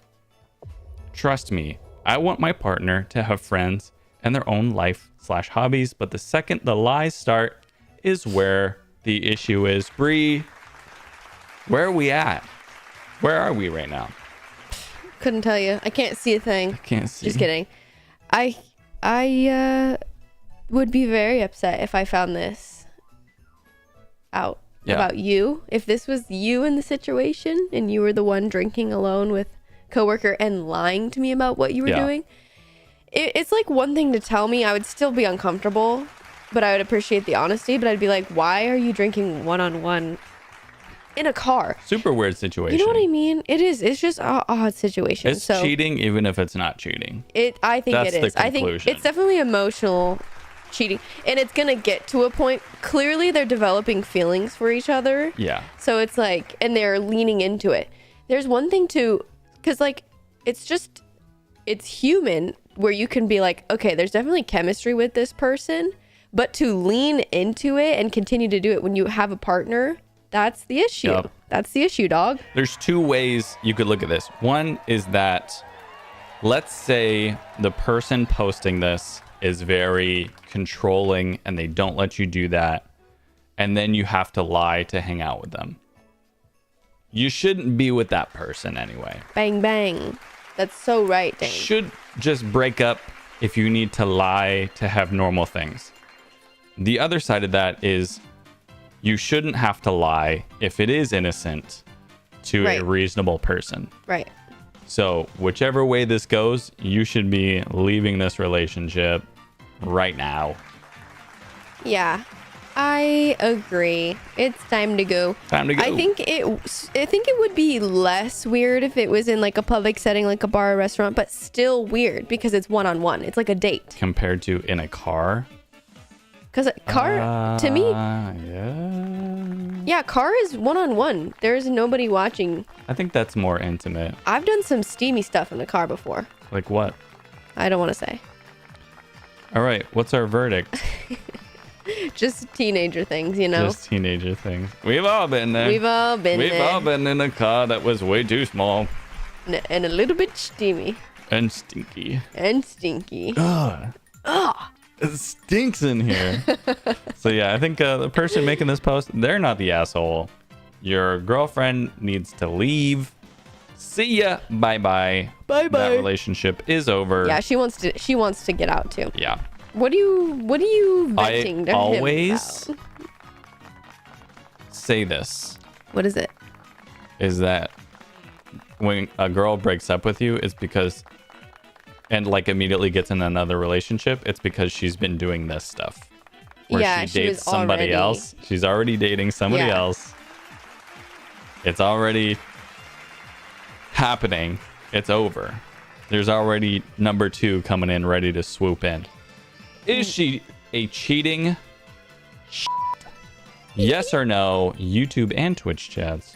Trust me, I want my partner to have friends and their own life/hobbies, but the second the lies start is where the issue is. Bree, where are we at? Where are we right now? Couldn't tell you. I can't see a thing. I can't see. Just kidding. I would be very upset if I found this out about you. If this was you in the situation and you were the one drinking alone with coworker and lying to me about what you were doing. It's like one thing to tell me. I would still be uncomfortable, but I would appreciate the honesty. But I'd be like, why are you drinking one-on-one in a car? Super weird situation. You know what I mean? It is. It's just an odd situation. It's cheating even if it's not cheating. I think That's it is. the I think conclusion. it's definitely emotional cheating. And it's going to get to a point. Clearly, they're developing feelings for each other. Yeah. So it's like, and they're leaning into it. There's one thing too, because like, it's human where you can be like, okay, there's definitely chemistry with this person, but to lean into it and continue to do it when you have a partner, that's the issue. Yep. That's the issue, dog. There's two ways you could look at this. One is that, let's say the person posting this is very controlling and they don't let you do that, and then you have to lie to hang out with them. You shouldn't be with that person anyway. Bang, bang. That's so right, Dane. Should just break up if you need to lie to have normal things. The other side of that is you shouldn't have to lie if it is innocent to Right. a reasonable person. Right. So whichever way this goes, you should be leaving this relationship right now. Yeah. I agree. It's time to go. Time to go. I think it would be less weird if it was in like a public setting, like a bar or restaurant, but still weird because it's one-on-one. It's like a date. Compared to in a car. Because a car, to me, Yeah. car is one-on-one. There's nobody watching. I think that's more intimate. I've done some steamy stuff in the car before. Like what? I don't want to say. All right. What's our verdict? Just teenager things, you know? Just teenager things. We've all been there. We've all been We've there. all been in a car that was way too small And a little bit steamy. and stinky. And stinky. Ugh. It stinks in here. So yeah, I think the person making this post, they're not the asshole. Your girlfriend needs to leave. See ya. Bye bye. Bye bye. That relationship is over. Yeah, she wants to get out too. Yeah. What are you venting to I him always about? say this. What is it? Is that when a girl breaks up with you, it's because, and like immediately gets in another relationship, it's because she's been doing this stuff. Where Yeah, she dates was somebody already- else. She's already dating somebody Yeah. else. It's already happening. It's over. There's already number 2 coming in ready to swoop in. Is she a cheating? Yes or no? YouTube and Twitch chats.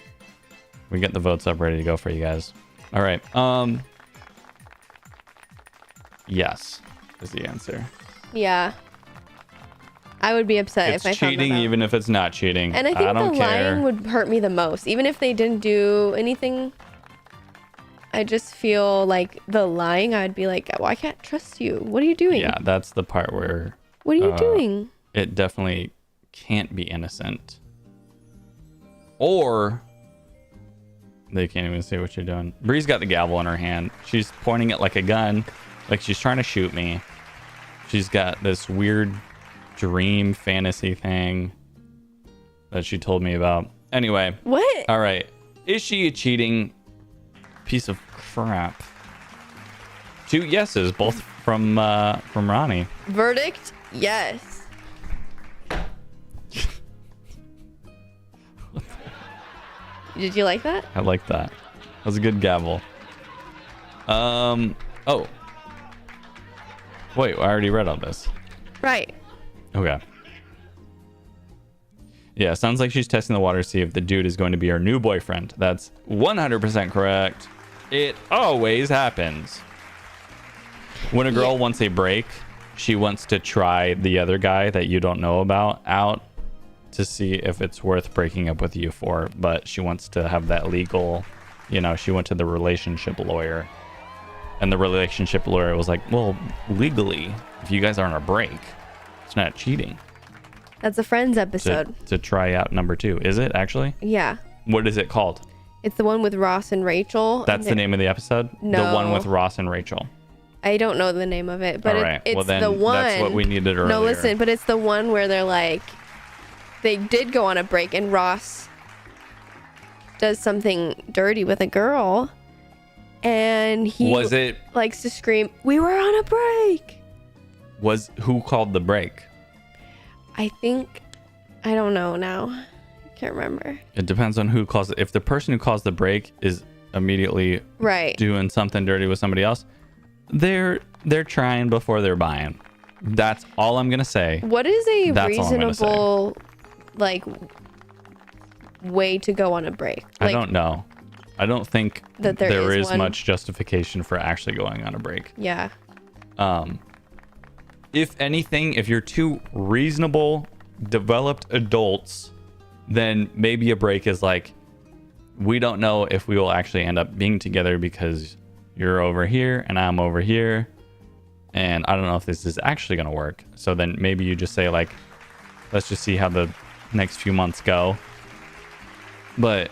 We get the votes up ready to go for you guys. All right. Yes is the answer. Yeah. I would be upset It's if I found cheating that out. even if it's not cheating. And I think don't the care. lying would hurt me the most. Even if they didn't do anything, I just feel like the lying, I'd be like, well, I can't trust you. What are you doing? Yeah, that's the part where What are you doing? it definitely can't be innocent. Or they can't even see what you're doing. Bree's got the gavel in her hand. She's pointing it like a gun, like she's trying to shoot me. She's got this weird dream fantasy thing that she told me about. Anyway. What? All right. Is she a cheating piece of crap? 2 yeses, both from Ronnie. Verdict? Yes. Did you like that? I like that. That was a good gavel. Oh. Wait, I already read all this. Right. Okay. Yeah, sounds like she's testing the water to see if the dude is going to be her new boyfriend. That's 100% correct. It always happens. When a girl wants a break, she wants to try the other guy that you don't know about out to see if it's worth breaking up with you for. But she wants to have that legal, she went to the relationship lawyer. And the relationship lawyer was like, well, legally, if you guys aren't a break, it's not cheating. That's a Friends episode. To try out number 2. Is it actually? Yeah. What is it called? It's the one with Ross and Rachel. That's the name of the episode? No. The one with Ross and Rachel. I don't know the name of it, but All right. it's Well, then the one. that's what we needed earlier. No, listen, but it's the one where they're like, they did go on a break and Ross does something dirty with a girl and he Was it, likes to scream, "We were on a break." who called the break? I think, I don't know now. I can't remember. It depends on who calls it. If the person who calls the break is immediately Right. doing something dirty with somebody else, they're trying before they're buying. That's all I'm going to say. What is a That's all I'm gonna say. reasonable, like, way to go on a break? I Like, don't know. I don't think That there is one. much justification for actually going on a break. Yeah. If anything, if you're 2 reasonable, developed adults, then maybe a break is like, we don't know if we will actually end up being together because you're over here and I'm over here. And I don't know if this is actually going to work. So then maybe you just say like, let's just see how the next few months go. But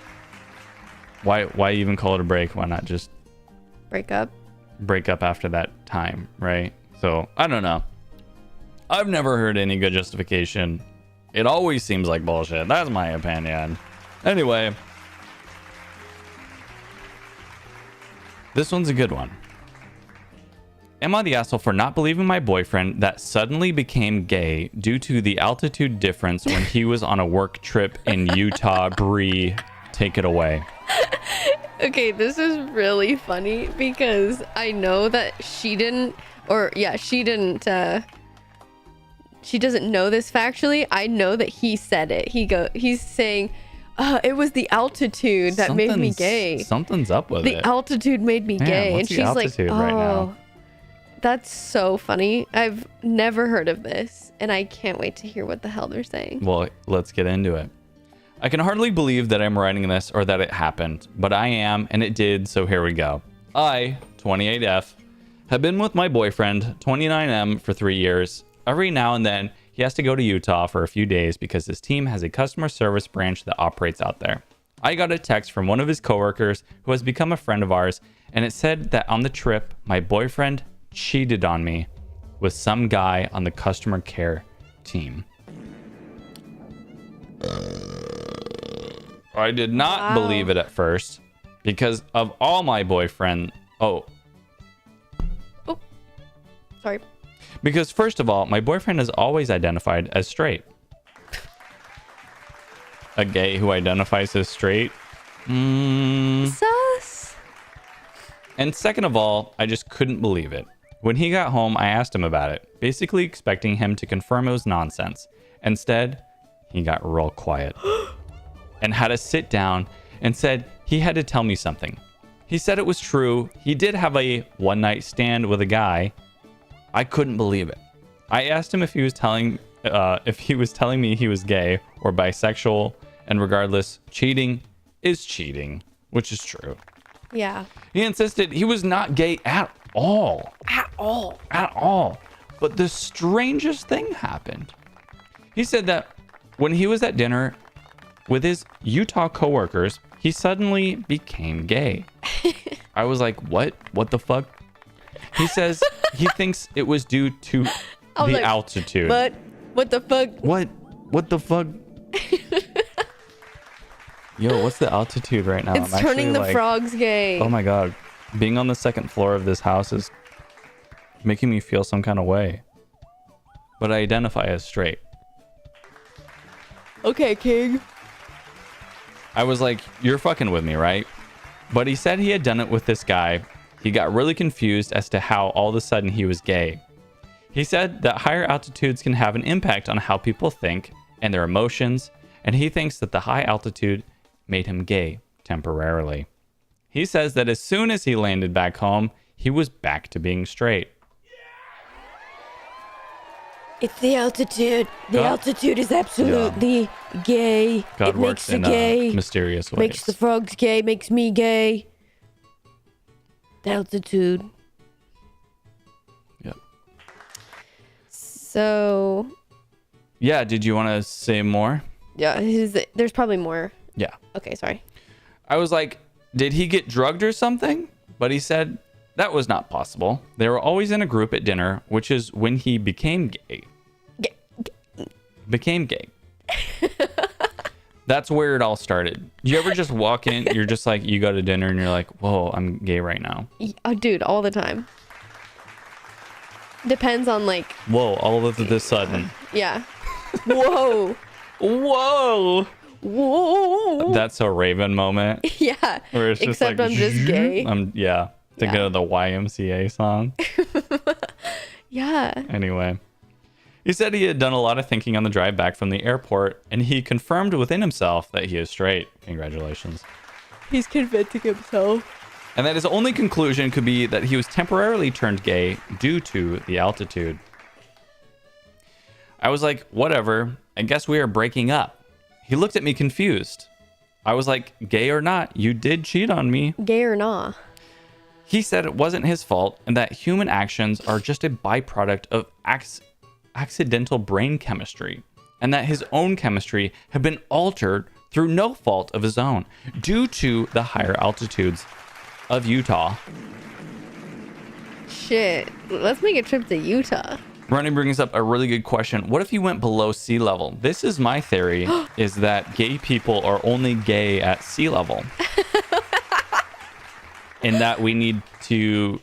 why even call it a break? Why not just Break up. break up after that time, right? So I don't know. I've never heard any good justification It always seems like bullshit. That's my opinion. Anyway. This one's a good one. Am I the asshole for not believing my boyfriend that suddenly became gay due to the altitude difference when he was on a work trip in Utah? Bree, take it away. Okay, this is really funny because I know that she doesn't know this factually. I know that he said it. He's saying, it was the altitude that made me gay. Something's up with it. The altitude made me gay. What's And the she's like, altitude right now? That's so funny. I've never heard of this, and I can't wait to hear what the hell they're saying. Well, let's get into it. I can hardly believe that I'm writing this or that it happened, but I am, and it did, so here we go. I, 28F, have been with my boyfriend, 29M, for 3 years. Every now and then, he has to go to Utah for a few days because his team has a customer service branch that operates out there. I got a text from one of his coworkers who has become a friend of ours, and it said that on the trip, my boyfriend cheated on me with some guy on the customer care team. I did not believe it at first because of all my boyfriend. Sorry. Because first of all, my boyfriend has always identified as straight. A gay who identifies as straight? Sus. And second of all, I just couldn't believe it. When he got home, I asked him about it, basically expecting him to confirm it was nonsense. Instead, he got real quiet and had us sit down and said he had to tell me something. He said it was true. He did have a one-night stand with a guy. I couldn't believe it. I asked him if he was telling me he was gay or bisexual, and regardless, cheating is cheating, which is true. Yeah. He insisted he was not gay at all. At all. At all. But the strangest thing happened. He said that when he was at dinner with his Utah coworkers, he suddenly became gay. I was like, what? What the fuck? He says he thinks it was due to the altitude. But what the fuck? What the fuck? Yo, what's the altitude right now? It's turning the frogs gay. Oh my god. Being on the second floor of this house is making me feel some kind of way. But I identify as straight. Okay, King. I was like, you're fucking with me, right? But he said he had done it with this guy. He got really confused as to how all of a sudden he was gay. He said that higher altitudes can have an impact on how people think and their emotions, and he thinks that the high altitude made him gay temporarily. He says that as soon as he landed back home, he was back to being straight. It's the altitude. The altitude is absolutely gay. God it works makes you gay. Mysterious ways. Makes the frogs gay. Makes me gay. The altitude. Yep. So. Yeah, did you want to say more? Yeah, there's probably more. Yeah. Okay, sorry. I was like, did he get drugged or something? But he said that was not possible. They were always in a group at dinner, which is when he became gay. Became gay. That's where it all started. You ever just walk in, you're just like, you go to dinner and you're like, whoa, I'm gay right now. Oh, dude, all the time. Depends on like. Whoa, all of a sudden. Yeah. Whoa. Whoa. Whoa. That's a Raven moment. Yeah. Where it's just except like, I'm just gay. Thinking of the YMCA song. Yeah. Anyway. He said he had done a lot of thinking on the drive back from the airport, and he confirmed within himself that he is straight. Congratulations. He's convincing himself. And that his only conclusion could be that he was temporarily turned gay due to the altitude. I was like, whatever. I guess we are breaking up. He looked at me confused. I was like, gay or not, you did cheat on me. Gay or not. He said it wasn't his fault and that human actions are just a byproduct of accidental brain chemistry, and that his own chemistry had been altered through no fault of his own due to the higher altitudes of Utah. Shit. Let's make a trip to Utah. Ronnie brings up a really good question. What if you went below sea level? This is my theory, is that gay people are only gay at sea level. And that we need to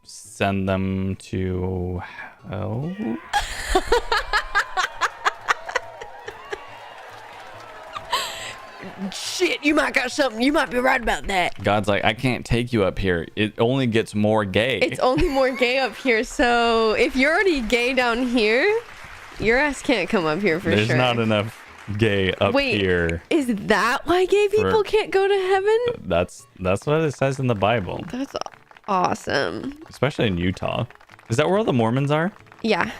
send them to hell? Shit, you might got something. You might be right about that. God's like, I can't take you up here. It only gets more gay. It's only more gay up here. So if you're already gay down here, your ass can't come up here for There's sure. not enough gay up here. Is that why gay people can't go to heaven? That's what it says in the Bible. That's awesome. Especially in Utah. Is that where all the Mormons are? Yeah.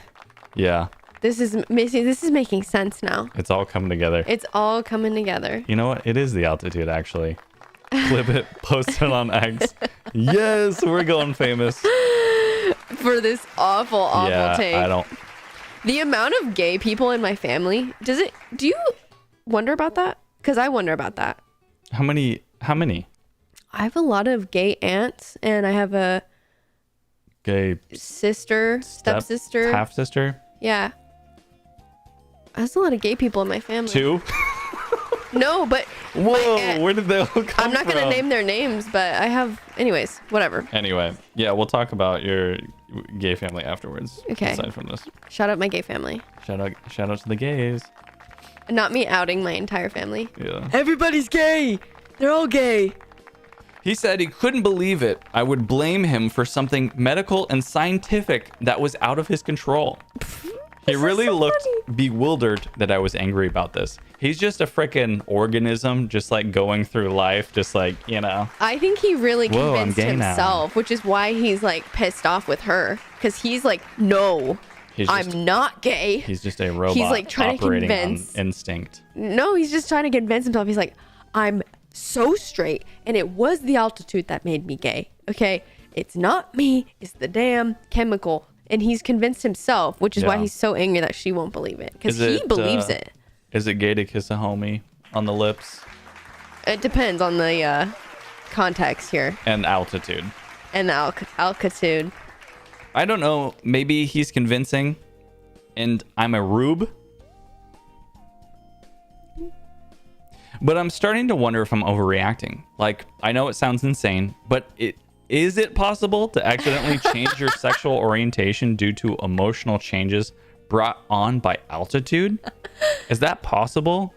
Yeah. This is making sense now. It's all coming together. It's all coming together. You know what? It is the altitude, actually. Clip it, post it on X. Yes, we're going famous. For this awful take. I don't. The amount of gay people in my family, do you wonder about that? Because I wonder about that. How many? I have a lot of gay aunts, and I have a Gay stepsister. Half sister? Yeah. There's a lot of gay people in my family. 2? No, but Whoa, where did they all come from? I'm not going to name their names, but I have... Anyways, whatever. Anyway, yeah, we'll talk about your gay family afterwards. Okay. Aside from this. Shout out my gay family. Shout out to the gays. Not me outing my entire family. Yeah. Everybody's gay. They're all gay. He said he couldn't believe it. I would blame him for something medical and scientific that was out of his control. He really looked bewildered that I was angry about this. He's just a freaking organism, just like going through life, just like, you know. I think he really Whoa, convinced I'm gay now. himself, which is why he's like pissed off with her. Because he's like, no, I'm not gay. He's just a robot. He's like trying to convince. On instinct. No, he's just trying to convince himself. He's like, I'm so straight, and it was the altitude that made me gay. Okay, it's not me. It's the damn chemical. And he's convinced himself, which is why he's so angry that she won't believe it. Because he believes it. Is it gay to kiss a homie on the lips? It depends on the context here. And altitude. And the altitude. I don't know. Maybe he's convincing and I'm a rube. But I'm starting to wonder if I'm overreacting. Like, I know it sounds insane, but is it possible to accidentally change your sexual orientation due to emotional changes brought on by altitude? Is that possible?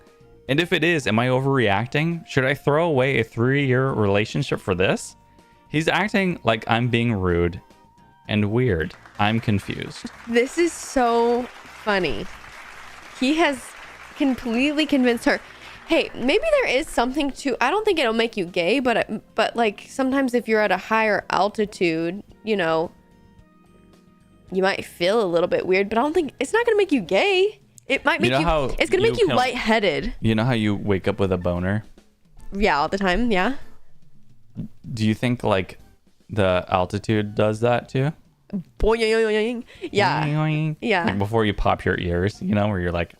And if it is, am I overreacting? Should I throw away a 3-year relationship for this? He's acting like I'm being rude and weird. I'm confused. This is so funny. He has completely convinced her. Hey, maybe there is something to... I don't think it'll make you gay, but like sometimes if you're at a higher altitude, you know, you might feel a little bit weird, but I don't think... It's not going to make you gay. It might make you... It's going to make you lightheaded. You know how you wake up with a boner? Yeah, all the time, yeah. Do you think, like, the altitude does that too? Boing. Yeah. Boing. Yeah. Like before you pop your ears, you know, where you're like...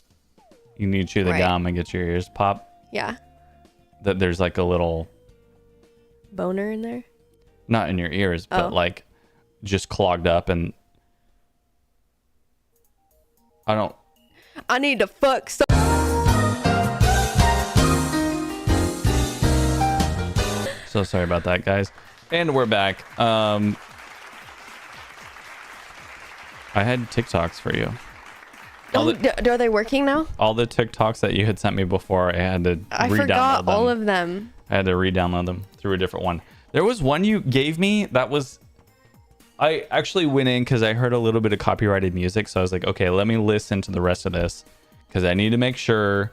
You need to chew the gum and get your ears popped. Yeah. That there's like a little boner in there. Not in your ears, but like just clogged up, and I need to fuck. So sorry about that, guys. And we're back. I had TikToks for you. Are they working now? All the TikToks that you had sent me before, I had to I forgot all of them. I had to re-download them through a different one. There was one you gave me that was... I actually went in because I heard a little bit of copyrighted music. So I was like, okay, let me listen to the rest of this because I need to make sure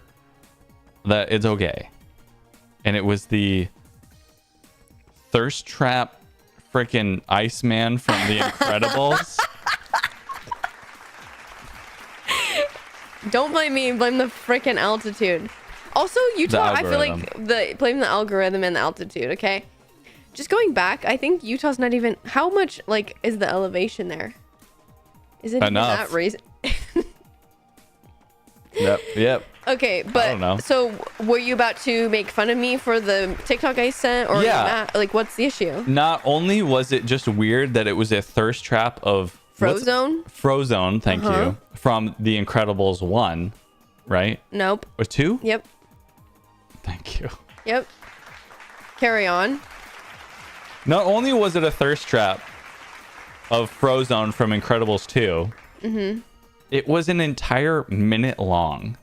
that it's okay. And it was the Thirst Trap freaking Iceman from The Incredibles. Don't blame me. Blame the freaking altitude. Also, Utah, I feel like blame the algorithm and the altitude, okay? Just going back, I think Utah's not even... How much, like, is the elevation there? Is it enough? That reason? Yep. Okay, but... I don't know. So, were you about to make fun of me for the TikTok I sent? Or yeah. like, what's the issue? Not only was it just weird that it was a thirst trap of Frozone? Frozone, thank you. From The Incredibles 1, right? Nope. Or 2? Yep. Thank you. Yep. Carry on. Not only was it a thirst trap of Frozone from Incredibles 2, it was an entire minute long.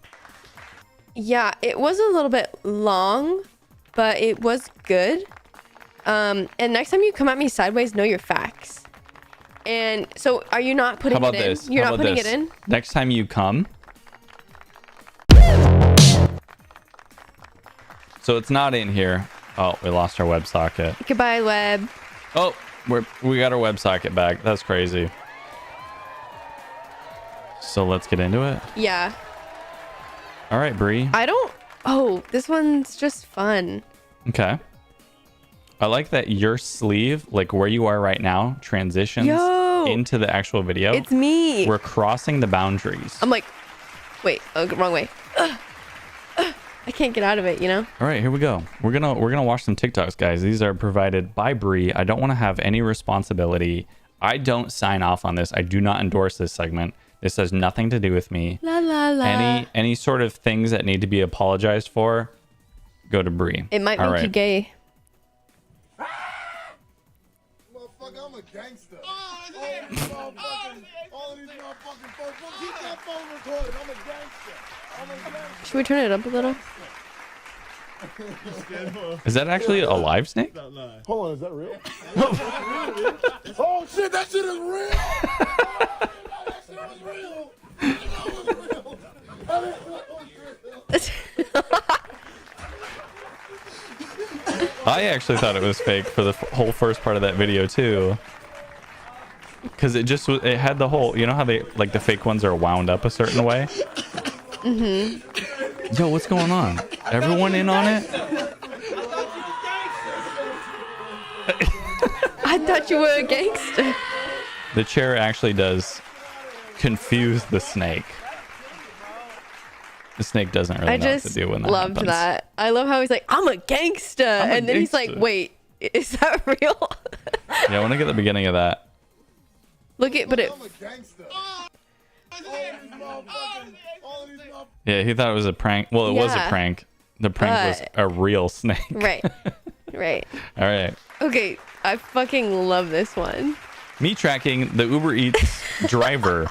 Yeah, it was a little bit long, but it was good. And next time you come at me sideways, know your facts. And so, are you not putting it in? This? You're How not about putting this? it in? Next time you come. So it's not in here. Oh, we lost our WebSocket. Goodbye, web. Oh, we got our WebSocket back. That's crazy. So let's get into it. Yeah. All right, Bree. Oh, this one's just fun. Okay. I like that your sleeve, like where you are right now, transitions into the actual video. It's me. We're crossing the boundaries. I'm like, wait, wrong way. I can't get out of it, you know? All right, here we go. We're gonna watch some TikToks, guys. These are provided by Bree. I don't want to have any responsibility. I don't sign off on this. I do not endorse this segment. This has nothing to do with me. La la la. Any sort of things that need to be apologized for, go to Bree. It might make you gay. Motherfucker, I'm a gangster. All these motherfucking folks. Keep that phone recorded. I'm a gangster. Should we turn it up a little? Is that actually a live snake? Hold on, is that real? Oh shit, that shit is real. That shit was real. I actually thought it was fake for the whole first part of that video too, because it had the whole, you know how they like the fake ones are wound up a certain way. Yo, what's going on? Everyone in on it? I thought you were a gangster. The chair actually does confuse the snake. The snake doesn't really know what to do when that loved happens. that. I love how he's like, I'm a gangster. And then he's like, wait, is that real? Yeah, I want to get the beginning of that. Look at, but it. I'm a gangster. Yeah, he thought it was a prank. Well, it was a Yeah. prank. The prank was a real snake. Right. Right. All right. Okay. I fucking love this one. Me tracking the Uber Eats driver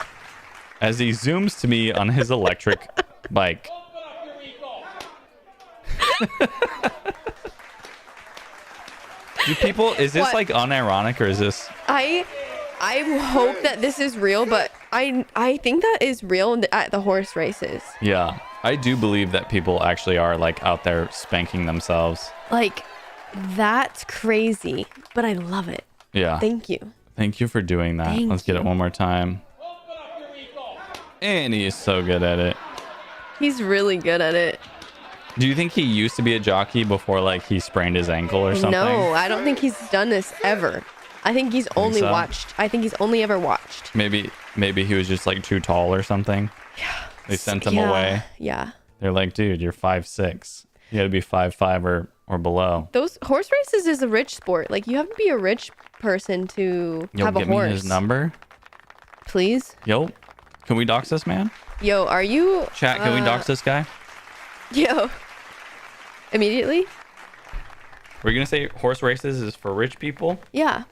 as he zooms to me on his electric bike. Do people, is this What? like unironic or is this? I hope that this is real, but I think that is real at the horse races. Yeah, I do believe that people actually are like out there spanking themselves. Like, that's crazy, but I love it. Yeah. Thank you. Thank you for doing that. Thank Let's get it you. one more time. And he is so good at it. He's really good at it. Do you think he used to be a jockey before like he sprained his ankle or something? No, I don't think he's done this ever. I think he's only so? watched. I think he's only ever watched. Maybe he was just like too tall or something. Yeah. They sent him Yeah. away. Yeah. They're like, dude, you're 5'6". You got to be 5'5" or below. Those horse races is a rich sport. Like, you have to be a rich person to Yo, have a give horse. me his number. Please. Yo, can we dox this man? Yo, are you? Chat, can we dox this guy? Yo. Immediately? We're gonna say horse races is for rich people. Yeah.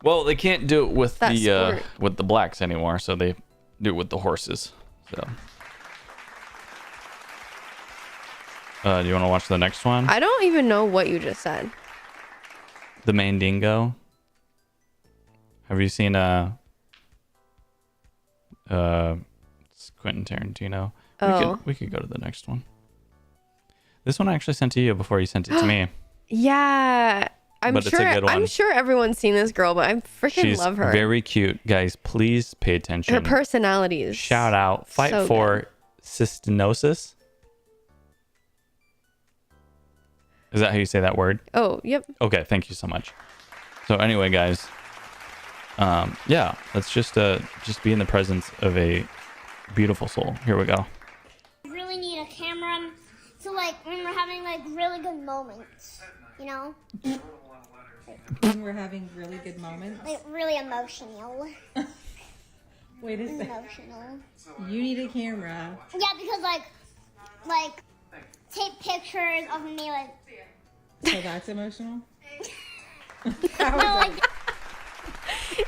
Well, they can't do it with That sport. with the blacks anymore, so they do it with the horses. So, do you want to watch the next one? I don't even know what you just said. The Mandingo. Have you seen it's Quentin Tarantino? Oh. We could go to the next one. This one I actually sent to you before you sent it to me. Yeah. I'm But it's a sure good one. I'm sure everyone's seen this girl, but I freaking She's love her. very cute. Guys, please pay attention. Her personality is Shout out. Fight so for good. cystinosis. Is that how you say that word? Oh, yep. Okay, thank you so much. So anyway, guys, yeah, let's just be in the presence of a beautiful soul. Here we go. Really need a camera to like when we're having like really good moments, you know? When we're having really good moments. Like really emotional. Wait a second. Emotional. You need a camera. Yeah, because like take pictures of me like. So that's emotional? No, like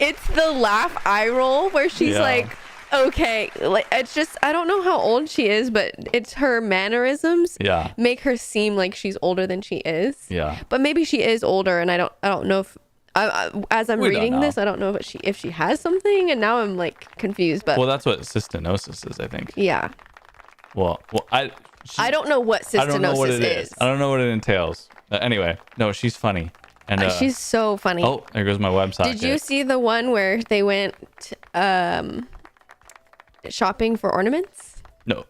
It's the laugh eye roll where she's Yeah. like, okay, like it's just I don't know how old she is, but it's her mannerisms Yeah. make her seem like she's older than she is. Yeah. But maybe she is older, and I don't know if as I'm We don't reading know. this, I don't know if she has something, and now I'm like confused. But Well, that's what cystinosis is, I think. yeah, Well, I don't know what I don't know what cystinosis it is. I don't know what it entails. Anyway, no, she's funny. And She's so funny. oh, there goes my website. Did you see the one where they went shopping for ornaments? No.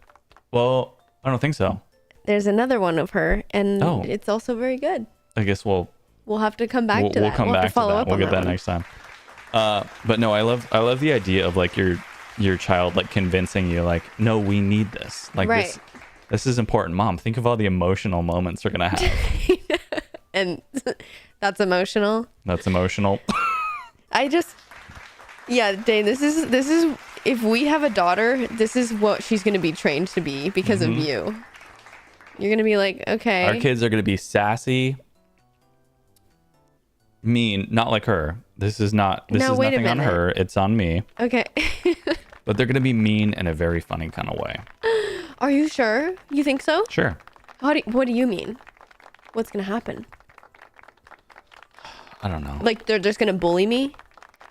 Well, I don't think so. There's another one of her, and Oh. it's also very good. I guess we'll We'll have to come back to that. we'll come have back to follow that. up We'll on get that one. next time. But no, I love the idea of like your child like convincing you like, no, we need this. Like Right. this is important, Mom. Think of all the emotional moments we're gonna have. And that's emotional. That's emotional. Dane, this is if we have a daughter, this is what she's gonna be trained to be because of you. You're gonna be like, okay. Our kids are gonna be sassy, mean, not like her. This is not. This No, is wait a nothing on minute. her. It's on me. Okay. But they're gonna be mean in a very funny kind of way. Are you sure? You think so? Sure. What do you mean? What's gonna happen? I don't know. Like they're just gonna bully me?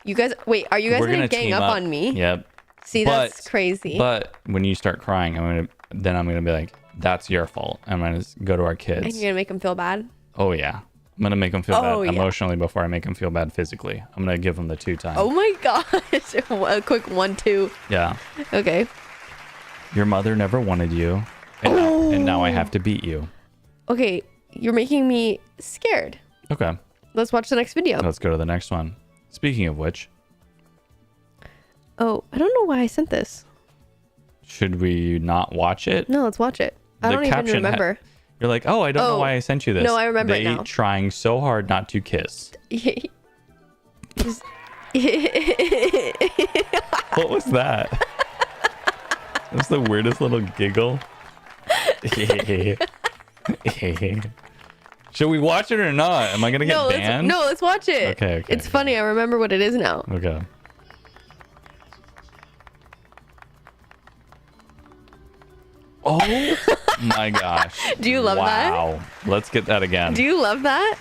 You guys, wait, are you guys We're gonna gonna gang team up on me? Yep. See, that's crazy. But when you start crying, I'm gonna be like, that's your fault. I'm gonna go to our And kids. you're gonna make them feel bad? Oh yeah. I'm gonna make them feel Oh, bad yeah. emotionally before I make them feel bad physically. I'm gonna give them the 2 times. Oh my gosh. A quick 1-2. Yeah. Okay. Your mother never wanted you, and now I have to beat you. Okay, you're making me scared. Okay. Let's watch the next video. Let's go to the next one. Speaking of which, Oh, I don't know why I sent this. should we not watch it? No, let's watch it. I The don't even caption ha- remember. You're like, oh, I don't know Oh, why I sent you this. no, I remember it they now. trying so hard not to kiss. Just- What was that? That's the weirdest little giggle. Should we watch it or not? Am I gonna get no, banned? let's watch it. Okay, It's okay. funny. I remember what it is now. Okay. Oh my gosh. Do you love that? Wow. Let's get that again. Do you love that?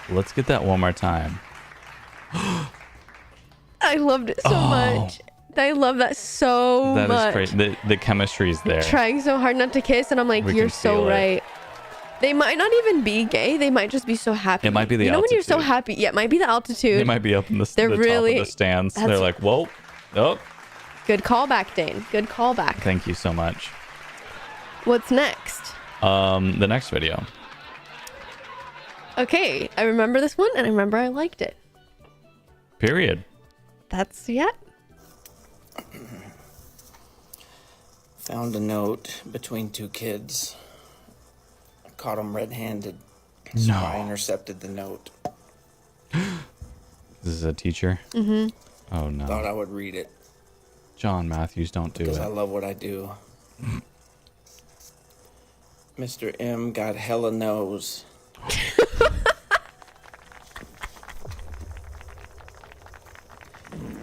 Let's get that one more time. I loved it so Oh. much. I love that so That much. is great. The chemistry is there. Trying so hard not to kiss, and I'm like, We you're can so feel it. right. They might not even be gay. They might just be so happy. It might be the You know when you're so altitude. happy? Yeah, it might be the altitude. They might be up in the They're top really- of the stands. They're that's- like, whoa. Oh, Good callback, Dane. Good callback. thank you so much. What's next? The next video. Okay, I remember this one, and I remember I liked it. Period. That's yeah. Found a note between 2 kids. I caught them red-handed. So I intercepted the note. This is a teacher. Mm-hmm. Oh no. Thought I would read it John Matthews, don't do because it. I love what I do. Mr. M got hella nose.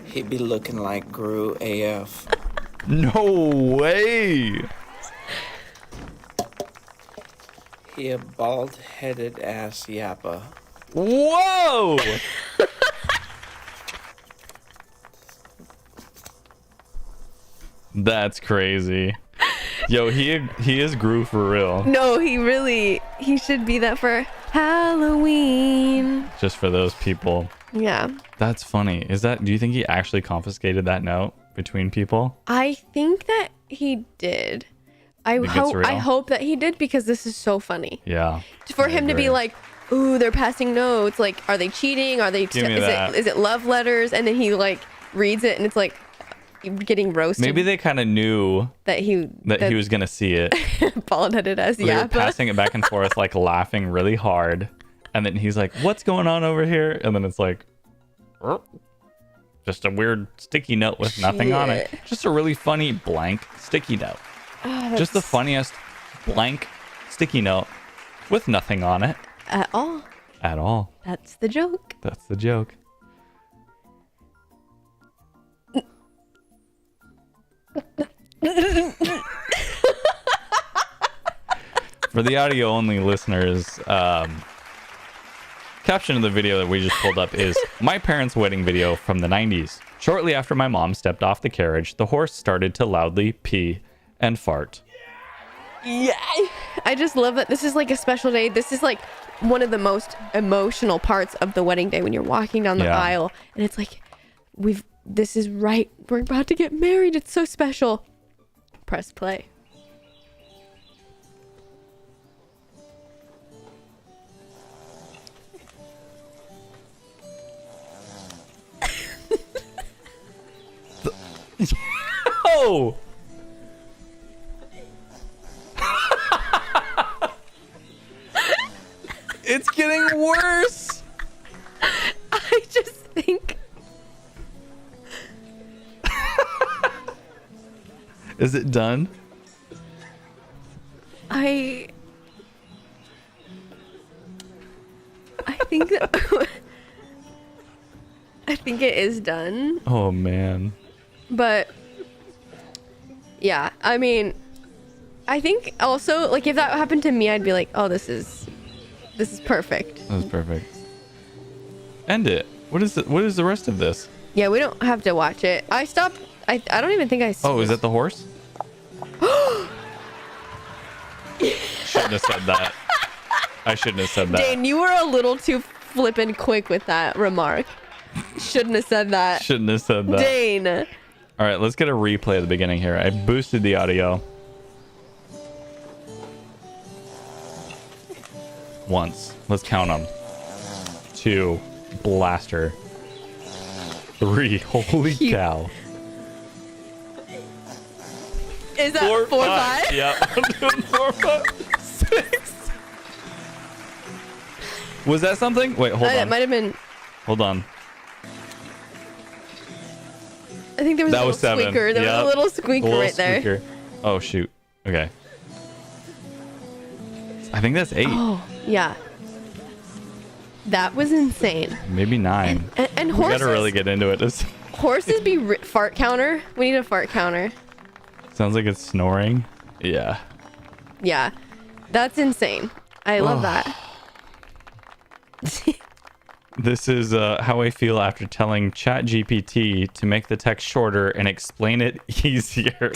He be looking like Gru AF. No way. He a bald-headed ass yappa. Whoa. That's crazy. Yo, he is Gru for real. No, he should be that for Halloween. Just for those people. Yeah. That's funny. Do you think he actually confiscated that note between people? I think that he did. I Think it's real? hope that he did because this is so funny. Yeah. For I him to be agree. like, ooh, they're passing notes. Like, are they cheating? Are they? Give me that. Is it love letters? And then he like reads it, and it's like getting roasted. Maybe they kind of knew that he that he was gonna see it. bald-headed as They were Yappa. passing it back and forth, like laughing really hard, And then he's like, what's going on over here? And then it's like, just a weird sticky note with nothing on it. Just a really funny blank sticky note. Just the funniest blank sticky note with nothing on it. At all. At all. That's the joke. That's the joke. For the audio only listeners, caption of the video that we just pulled up is my parents' wedding video from the 90s. Shortly after my mom stepped off the carriage, the horse started to loudly pee and fart. Yeah. I just love that this is like a special day. This is like one of the most emotional parts of the wedding day when you're walking down the aisle and it's like this is right. We're about to get married. It's so special. Press play. Oh! It's getting worse. I just think. Is it done? I think that I think it is done. Oh man. But yeah, I mean, I think also like if that happened to me, I'd be like, oh, this is perfect. That was perfect. End it. What is the rest of this? Yeah, we don't have to watch it. I stopped. I don't even think I. Oh, is that the horse? Shouldn't have said that. I shouldn't have said that. Dane, you were a little too flippin' quick with that remark. Shouldn't have said that. Shouldn't have said that. Dane. All right, let's get a replay at the beginning here. I boosted the audio. Once. Let's count them. 2. Blaster. 3. Holy cow. Is that 4, 5? Yeah. I'm doing 4, 5, 6. Was that something? Wait, hold on. It might have been. Hold on. I think there was That a little was 7. squeaker. There was a little squeaker right there. Squeaker. Oh, shoot. Okay. I think that's 8. Oh, yeah. That was insane. Maybe 9. And We horses. gotta really get into it. This Horses be fart counter. We need a fart counter. sounds like it's snoring. Yeah. Yeah. That's insane. I love that. This is how I feel after telling ChatGPT to make the text shorter and explain it easier.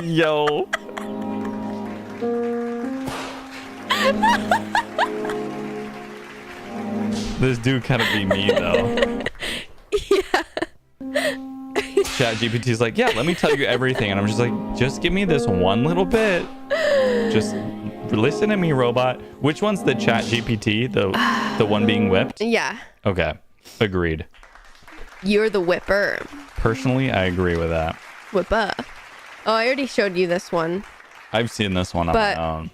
Yo. This do kind of be me though. Yeah. ChatGPT's like, yeah, let me tell you everything, and I'm just like, just give me this one little bit. Just listen to me, robot. Which one's the ChatGPT? The one being whipped? Yeah. Okay, agreed. You're the whipper. Personally, I agree with that. Whipper. Oh, I already showed you this one. I've seen this one on But my own.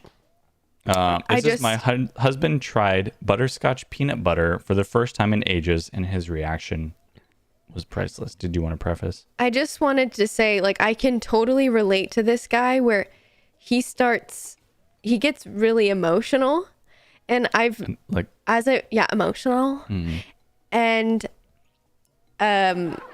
My husband tried butterscotch peanut butter for the first time in ages, and his reaction was priceless. Did you want to preface? I just wanted to say, like, I can totally relate to this guy where he gets really emotional. And emotional. Mm-hmm. And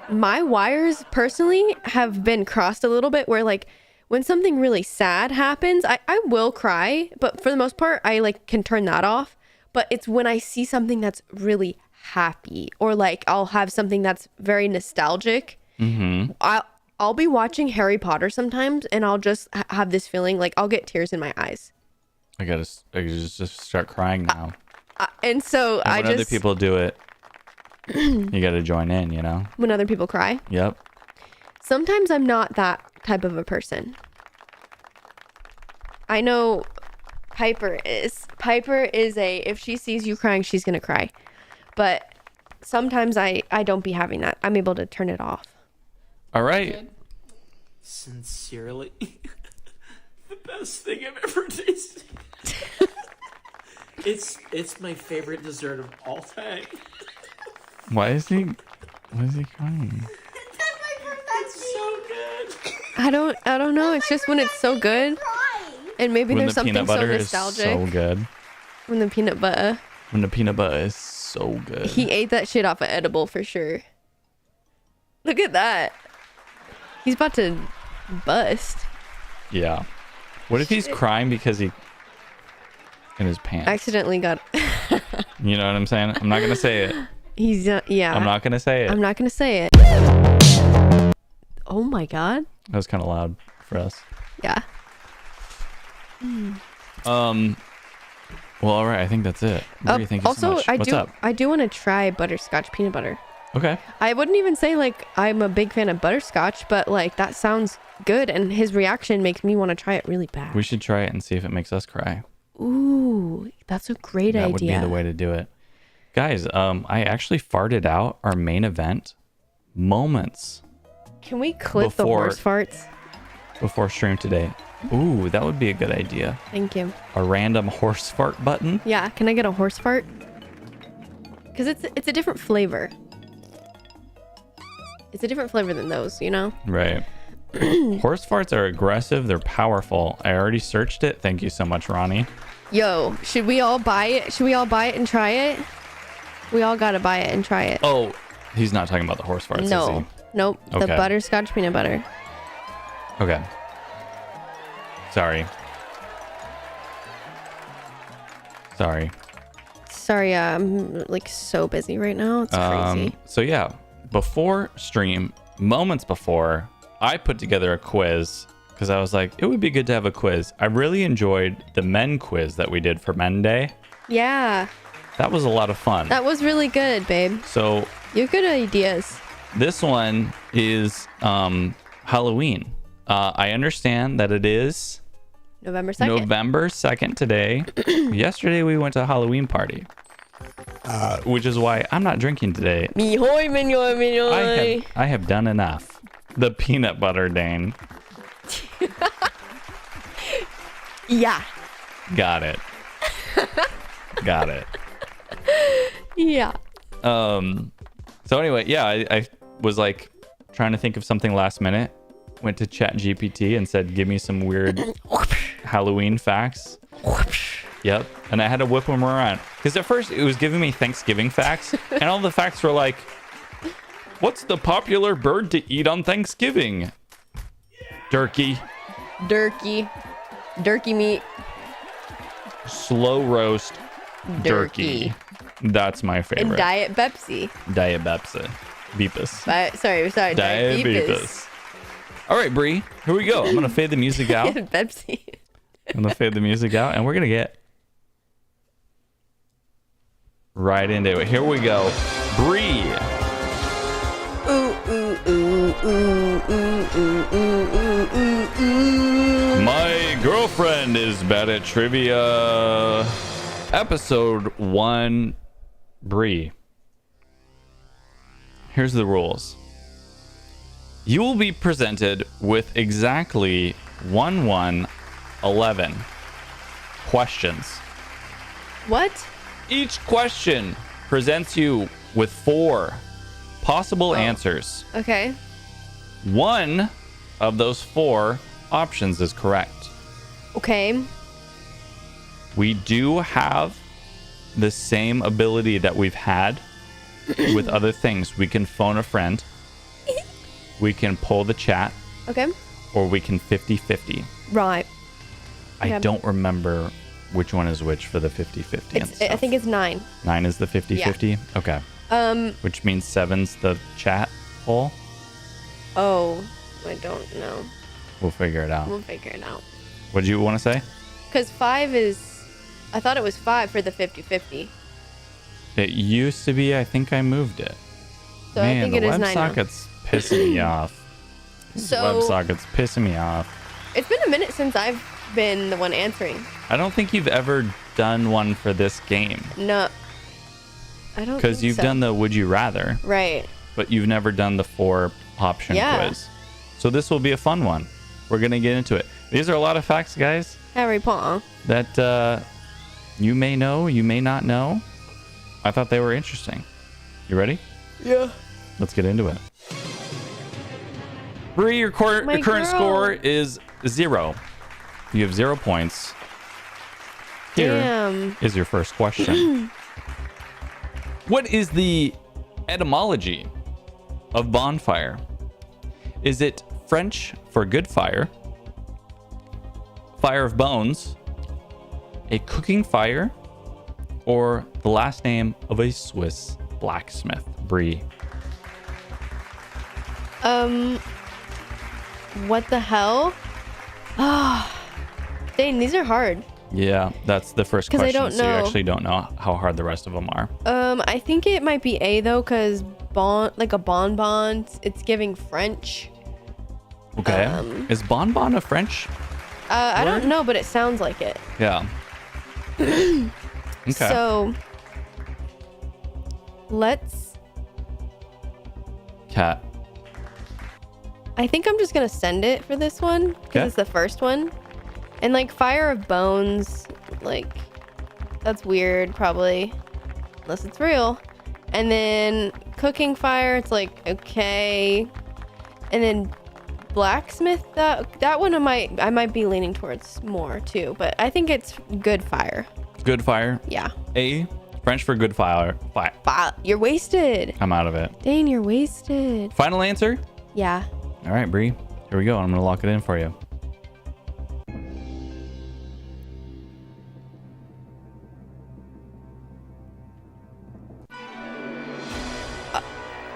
my wires personally have been crossed a little bit where, like, when something really sad happens, I will cry, but for the most part, I like can turn that off. But it's when I see something that's really happy, or like I'll have something that's very nostalgic. Mm-hmm. I'll be watching Harry Potter sometimes, and I'll just have this feeling like I'll get tears in my eyes. I just start crying now. And so And when other people do it, you got to join in, you know? When other people cry. Yep. Sometimes I'm not that type of a person. I know Piper is. If she sees you crying, she's going to cry. But sometimes I don't be having that. I'm able to turn it off. All right. Sincerely, the best thing I've ever tasted. It's my favorite dessert of all time. Why is he crying? It's so good. I don't know. It's just when it's so good, and maybe When there's the something peanut so butter is nostalgic. so good. When the peanut butter. When the peanut butter is so good. He ate that shit off an edible for sure. Look at that. He's about to bust. Yeah. What if he's crying because he in his pants? Accidentally got. You know what I'm saying? I'm not gonna say it. He's yeah. I'm not gonna say it. I'm not gonna say it. Oh my god. That was kind of loud for us. Yeah. Well, all right. I think that's it. Bree, thank you so Also, much. What's up? I do want to try butterscotch peanut butter. Okay. I wouldn't even say like I'm a big fan of butterscotch, but like that sounds good, and his reaction makes me want to try it really bad. We should try it and see if it makes us cry. Ooh, that's a great idea. That would be the way to do it. Guys, I actually farted out our main event moments Can we clip the Before- horse farts? before stream today. Ooh, that would be a good idea. Thank you. A random horse fart button. Yeah, can I get a horse fart? Because it's a different flavor. It's a different flavor than those, you know? Right. Horse farts are aggressive. They're powerful. I already searched it. Thank you so much, Ronnie. Yo, should we all buy it? Should we all buy it and try it? We all gotta buy it and try it. Oh, he's not talking about the horse farts, is No. he? Nope. The Okay. butterscotch peanut butter. Okay. Sorry. Sorry, I'm like so busy right now. It's crazy. So yeah, before stream, moments before, I put together a quiz because I was like, it would be good to have a quiz. I really enjoyed the men quiz that we did for Men Day. Yeah, That was a lot of fun. that was really good, babe. So You have good ideas. this one is Halloween. I understand that it is November 2nd. November 2nd today. Yesterday we went to a Halloween party, which is why I'm not drinking today. Mihoy, minyoy, minyoy. I have done enough. The peanut butter, Dane. Yeah. Got it. Got it. Yeah. So anyway, yeah, I was like trying to think of something last minute. Went to ChatGPT and said, give me some weird Halloween facts. Yep. And I had to whip them around. Because at first it was giving me Thanksgiving facts. And all the facts were like, what's the popular bird to eat on Thanksgiving? Turkey. Durkey. Durkey meat. Slow roast. Durkey. Turkey. That's my favorite. And Diet Pepsi. Diet Pepsi. Beepus. Sorry. Diet Diet Beepus. All right, Bree. Here we go. I'm going to fade the music out. Pepsi. I'm going to fade the music out. And we're going to get right into it. Here we go. Bree. My girlfriend is bad at trivia. Episode 1. Bree. Here's the rules. You will be presented with exactly 11 questions. What? Each question presents you with 4 possible answers. Okay. One of those 4 options is correct. Okay. We do have the same ability that we've had with other things. We can phone a friend. We can pull the chat. Okay. Or we can 50-50. Right. I Okay. don't remember which one is which for the 50-50 and stuff. I think it's 9. 9 is the 50-50? Okay. Which means 7's the chat poll? Oh, I don't know. We'll figure it out. We'll figure it out. What do you want to say? Because 5 is... I thought it was 5 for the 50-50. It used to be. I think I moved it. So I think it is 9 now. WebSocket's pissing me off. So WebSocket's pissing me off. it's been a minute since I've been the one answering. I don't think you've ever done one for this game. No. I don't Because think you've so. done the Would You Rather, Right. but you've never done the 4-option Yeah. quiz. So this will be a fun one. We're going to get into it. These are a lot of facts, guys, Harry Potter. that You may know, you may not know. I thought they were interesting. You ready? Yeah. Let's get into it. Bree, your current girl. score is 0. You have 0 points. Here Damn. is your first question. What is the etymology of bonfire? Is it French for good fire, fire of bones, a cooking fire, or the last name of a Swiss blacksmith? Bree. What the hell? Ah, dang, these are hard. Yeah, that's the first 'Cause I question. don't So you know. actually don't know how hard the rest of them are. I think it might be A though, cause like a bonbon, it's giving French. Okay. Is bonbon a French? I Word? don't know, but it sounds like it. Yeah. Okay. So let's. Cat. I think I'm just gonna send it for this one because Okay. it's the first one, and like Fire of Bones, like that's weird probably, unless it's real. And then Cooking Fire, it's like okay, and then Blacksmith, that one I might be leaning towards more too, but I think it's Good Fire. Good fire. Yeah. A. French for good fire. You're wasted. I'm out of it. Dane, you're wasted. Final answer? Yeah. All right, Bree. Here we go. I'm going to lock it in for you.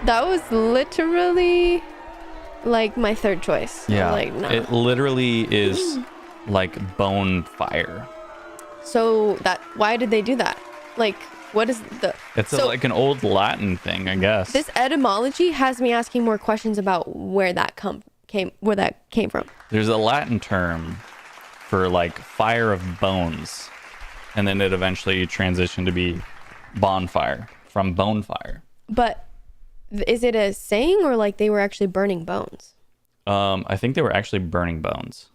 That was literally like my third choice. Yeah. Like, no. It literally is like bone fire. So why did they do that? Like, what is the? It's so like an old Latin thing, I guess. this etymology has me asking more questions about where that came from. There's a Latin term for like fire of bones. And then it eventually transitioned to be bonfire from bone fire. But is it a saying or like they were actually burning bones? I think they were actually burning bones.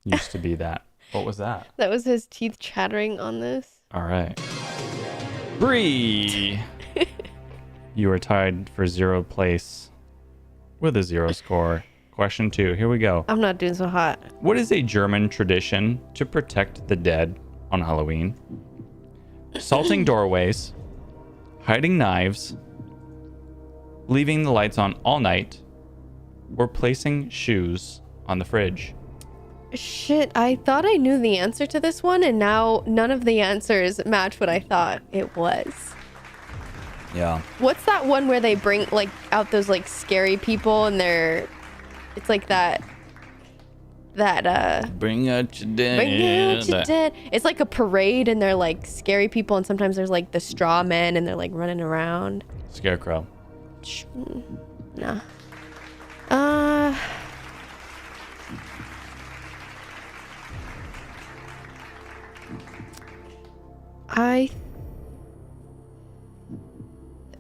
Used to be that. What was that? That was his teeth chattering on this. All right. Bree! You are tied for 0 place with a 0 score. Question 2. Here we go. I'm not doing so hot. What is a German tradition to protect the dead on Halloween? Salting doorways, hiding knives, leaving the lights on all night, or placing shoes on the fridge? Shit, I thought I knew the answer to this one, and now none of the answers match what I thought it was. Yeah. What's that one where they bring like out those like scary people and it's like that Bring out your dead. bring out your dead. It's like a parade and they're like scary people, and sometimes there's like the straw men and they're like running around. Scarecrow. Nah.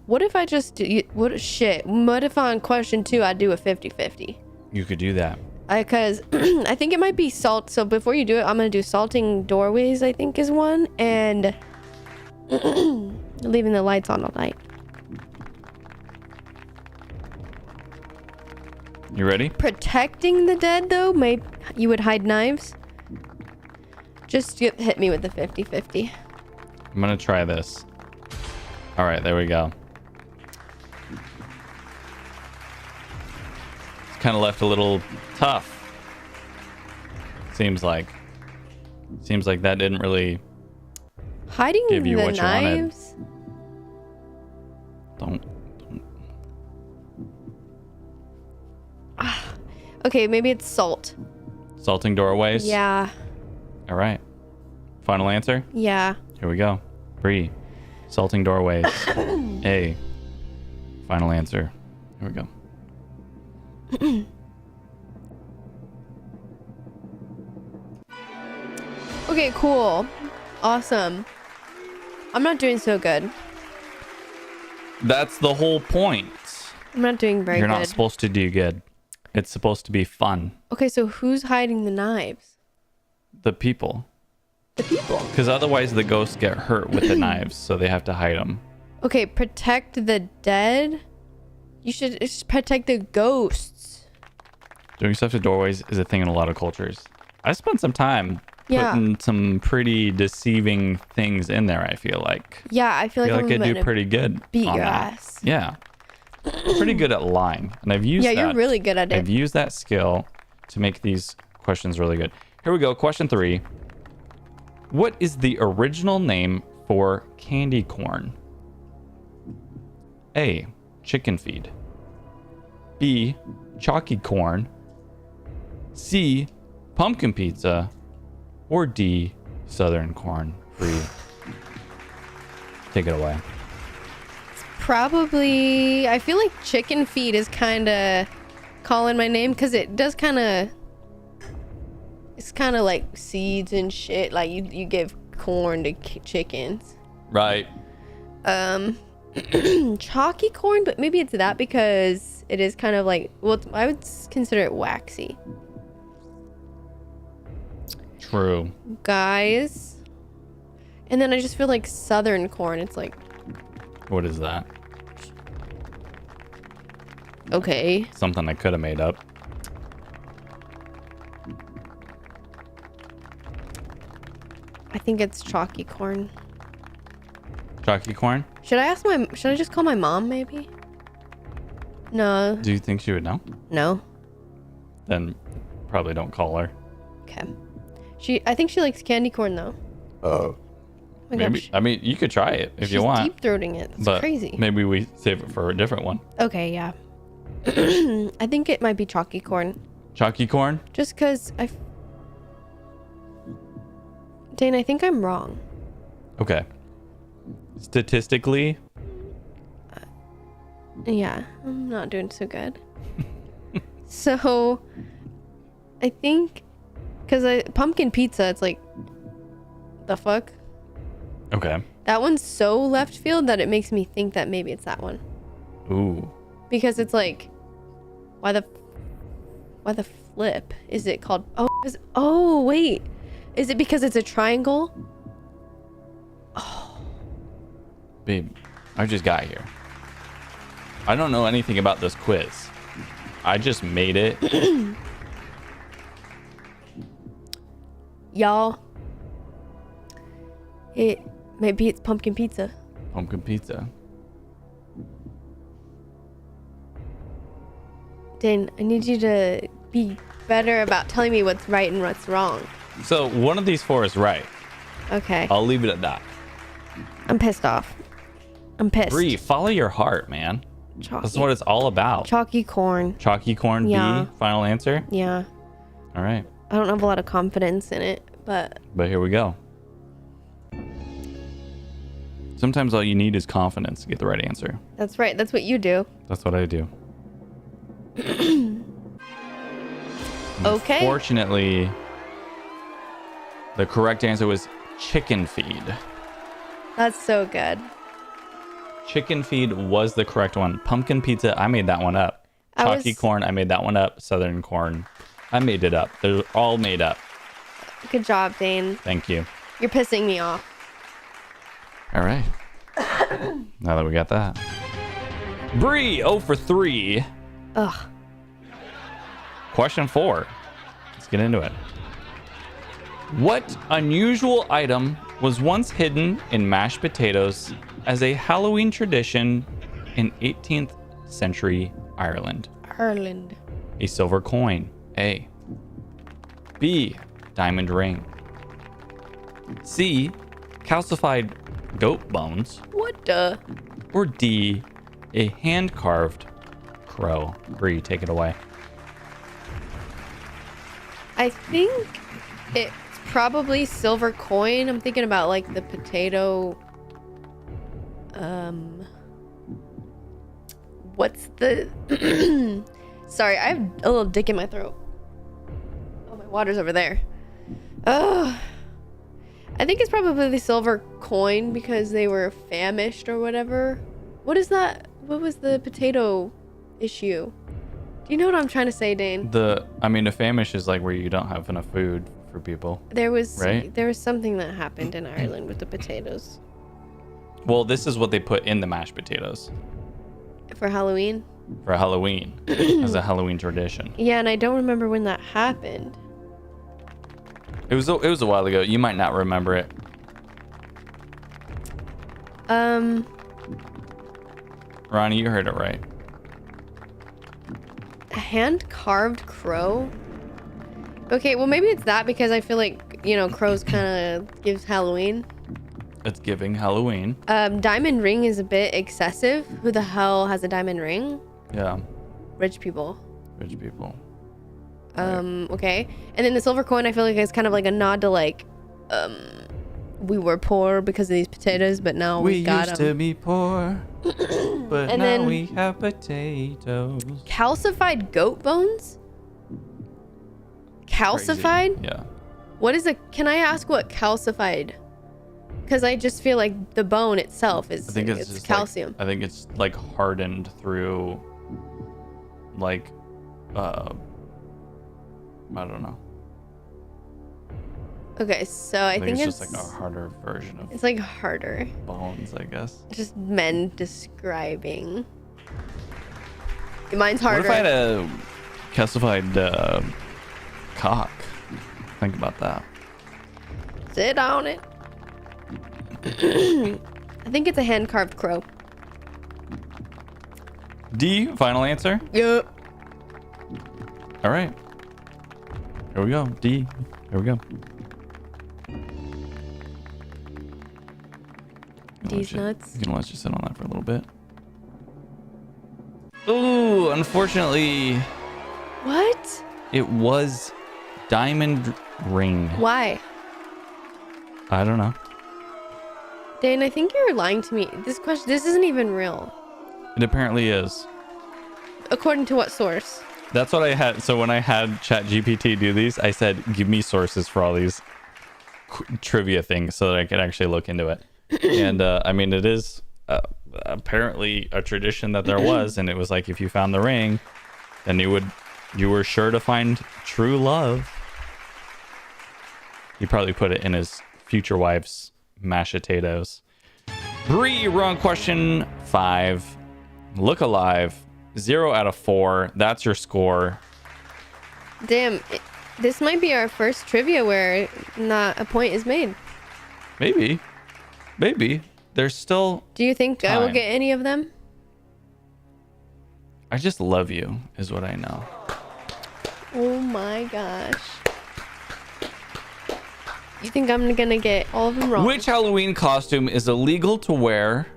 What if I just do, what if on question 2 I do a 50-50? You could do that. Because I think it might be salt. So before you do it, I'm going to do salting doorways, I think is one. And leaving the lights on all night. You ready? Protecting the dead, though, maybe you would hide knives. Just hit me with the 50-50. I'm going to try this. All right, there we go. It's kind of left a little tough. Seems like that didn't really Hiding give you the what you wanted. knives. Don't. Okay, maybe it's salt. Salting doorways? Yeah. All right. Final answer? Yeah. Here we go. Bree. Salting doorways. A. Final answer. Here we go. Okay, cool. Awesome. I'm not doing so good. That's the whole point. I'm not doing very You're good. not supposed to do good. It's supposed to be fun. Okay, so who's hiding the knives? The people. the people. Because otherwise the ghosts get hurt with the knives, so they have to hide them. Okay, protect the dead. You should just protect the ghosts. Doing stuff to doorways is a thing in a lot of cultures. I spent some time Yeah. putting some pretty deceiving things in there, I feel like. Yeah, I feel I like feel I'm like I do gonna pretty good beat on your that. ass. Yeah. Pretty good at lying. And I've used Yeah, that. you're really good at it. I've used that skill to make these questions really good. Here we go. Question 3. What is the original name for candy corn? A. Chicken feed. B. Chalky corn. C. Pumpkin pizza. Or D. Southern corn. Bree, take it away. Probably, I feel like chicken feed is kind of calling my name because it does kind of, it's kind of like seeds and shit. Like you give corn to chickens. Right. Chalky corn, but maybe it's that because it is kind of like, well, I would consider it waxy. True. Guys. And then I just feel like southern corn. It's like, What is that? okay. Something I could have made up. I think it's chalky corn. Chalky corn? Should I just call my mom maybe? No. Do you think she would know? No. Then probably don't call her. Okay. I think she likes candy corn though. Oh my Maybe. gosh. I mean, you could try it if you She's want. deep throating it. That's but crazy. maybe we save it for a different one. Okay, yeah. I think it might be chalky corn. Chalky corn? Just because Dane, I think I'm wrong. Okay. Statistically, Yeah, I'm not doing so good. So, I think, because pumpkin pizza, it's like, the fuck? okay. That one's so left field that it makes me think that maybe it's that one. Ooh. Because it's like, why the flip? Is it called, oh, wait. Is it because it's a triangle? Babe, I just got here. I don't know anything about this quiz. I just made it. Y'all, maybe it's pumpkin pizza. Pumpkin pizza. Dane, I need you to be better about telling me what's right and what's wrong. So one of these 4 is right. Okay. I'll leave it at that. I'm pissed off. I'm pissed. Bree, follow your heart, man. That's what it's all about. Chalky corn. Chalky corn Yeah. B, final answer? Yeah. All right. I don't have a lot of confidence in it, but But here we go. Sometimes all you need is confidence to get the right answer. that's right. That's what you do. That's what I do. Okay. Fortunately, the correct answer was chicken feed. That's so good. Chicken feed was the correct one. Pumpkin pizza, I made that one up. Chalky corn, I made that one up. Southern corn, I made it up. They're all made up. Good job, Dane. Thank you. You're pissing me off. All right. Now that we got that. Bree, 0 for 3. Ugh. Question 4. Let's get into it. What unusual item was once hidden in mashed potatoes as a Halloween tradition in 18th century Ireland? Ireland. A silver coin. A. B. Diamond ring. C. Calcified goat bones. What the? Or D. A hand-carved crow. Bree, take it away. I think it's probably silver coin. I'm thinking about like the potato. What's the? Sorry, I have a little dick in my throat. Oh, my water's over there. Ugh. I think it's probably the silver coin because they were famished or whatever. What is that? What was the potato issue? Do you know what I'm trying to say, Dane? A famish is like where you don't have enough food for people. There was Right? there was something that happened in Ireland with the potatoes Well, this is what they put in the mashed potatoes for Halloween. for Halloween as a Halloween tradition. Yeah, and I don't remember when that happened. It was a while ago. You might not remember it. Ronnie, you heard it right. A hand-carved crow? Okay, well maybe it's that because I feel like, you know, crows kind of gives Halloween. It's giving Halloween. Diamond ring is a bit excessive. Who the hell has a diamond ring? Yeah. Rich people. Rich people. Okay. And then the silver coin I feel like is kind of like a nod to like, we were poor because of these potatoes, but now we got used them. to be poor, but And now then- we have potatoes. Calcified goat bones? Calcified? Crazy. Yeah. What is a... Can I ask what calcified... Because I just feel like the bone itself is I think it's just calcium. I think it's like hardened through, like, I don't know. Okay, so I think it's just like a harder version of it's like harder. bones, I guess. Just men describing. Mine's harder. What if I had a calcified cock? Think about that. Sit on it. I think it's a hand-carved crow. D, final answer? Yep. All right. Here we go. D. Here we go. D's nuts. You can let you sit on that for a little bit. Ooh, unfortunately, What? it was diamond ring. Why? I don't know. Dane, I think you're lying to me. This isn't even real. It apparently is. According to what source? That's what I had. So when I had ChatGPT do these, I said, give me sources for all these trivia things so that I could actually look into it. And I mean, it is apparently a tradition that there was. And it was like, if you found the ring, then you were sure to find true love. He probably put it in his future wife's mashed potatoes. Bree, wrong question. 5. Look alive. 0 out of 4. That's your score. Damn, this might be our first trivia where not a point is made. Maybe. There's still... Do you think I will Time. get any of them? I just love you, is what I know. Oh my gosh. You think I'm gonna get all of them wrong? Which Halloween costume is illegal to wear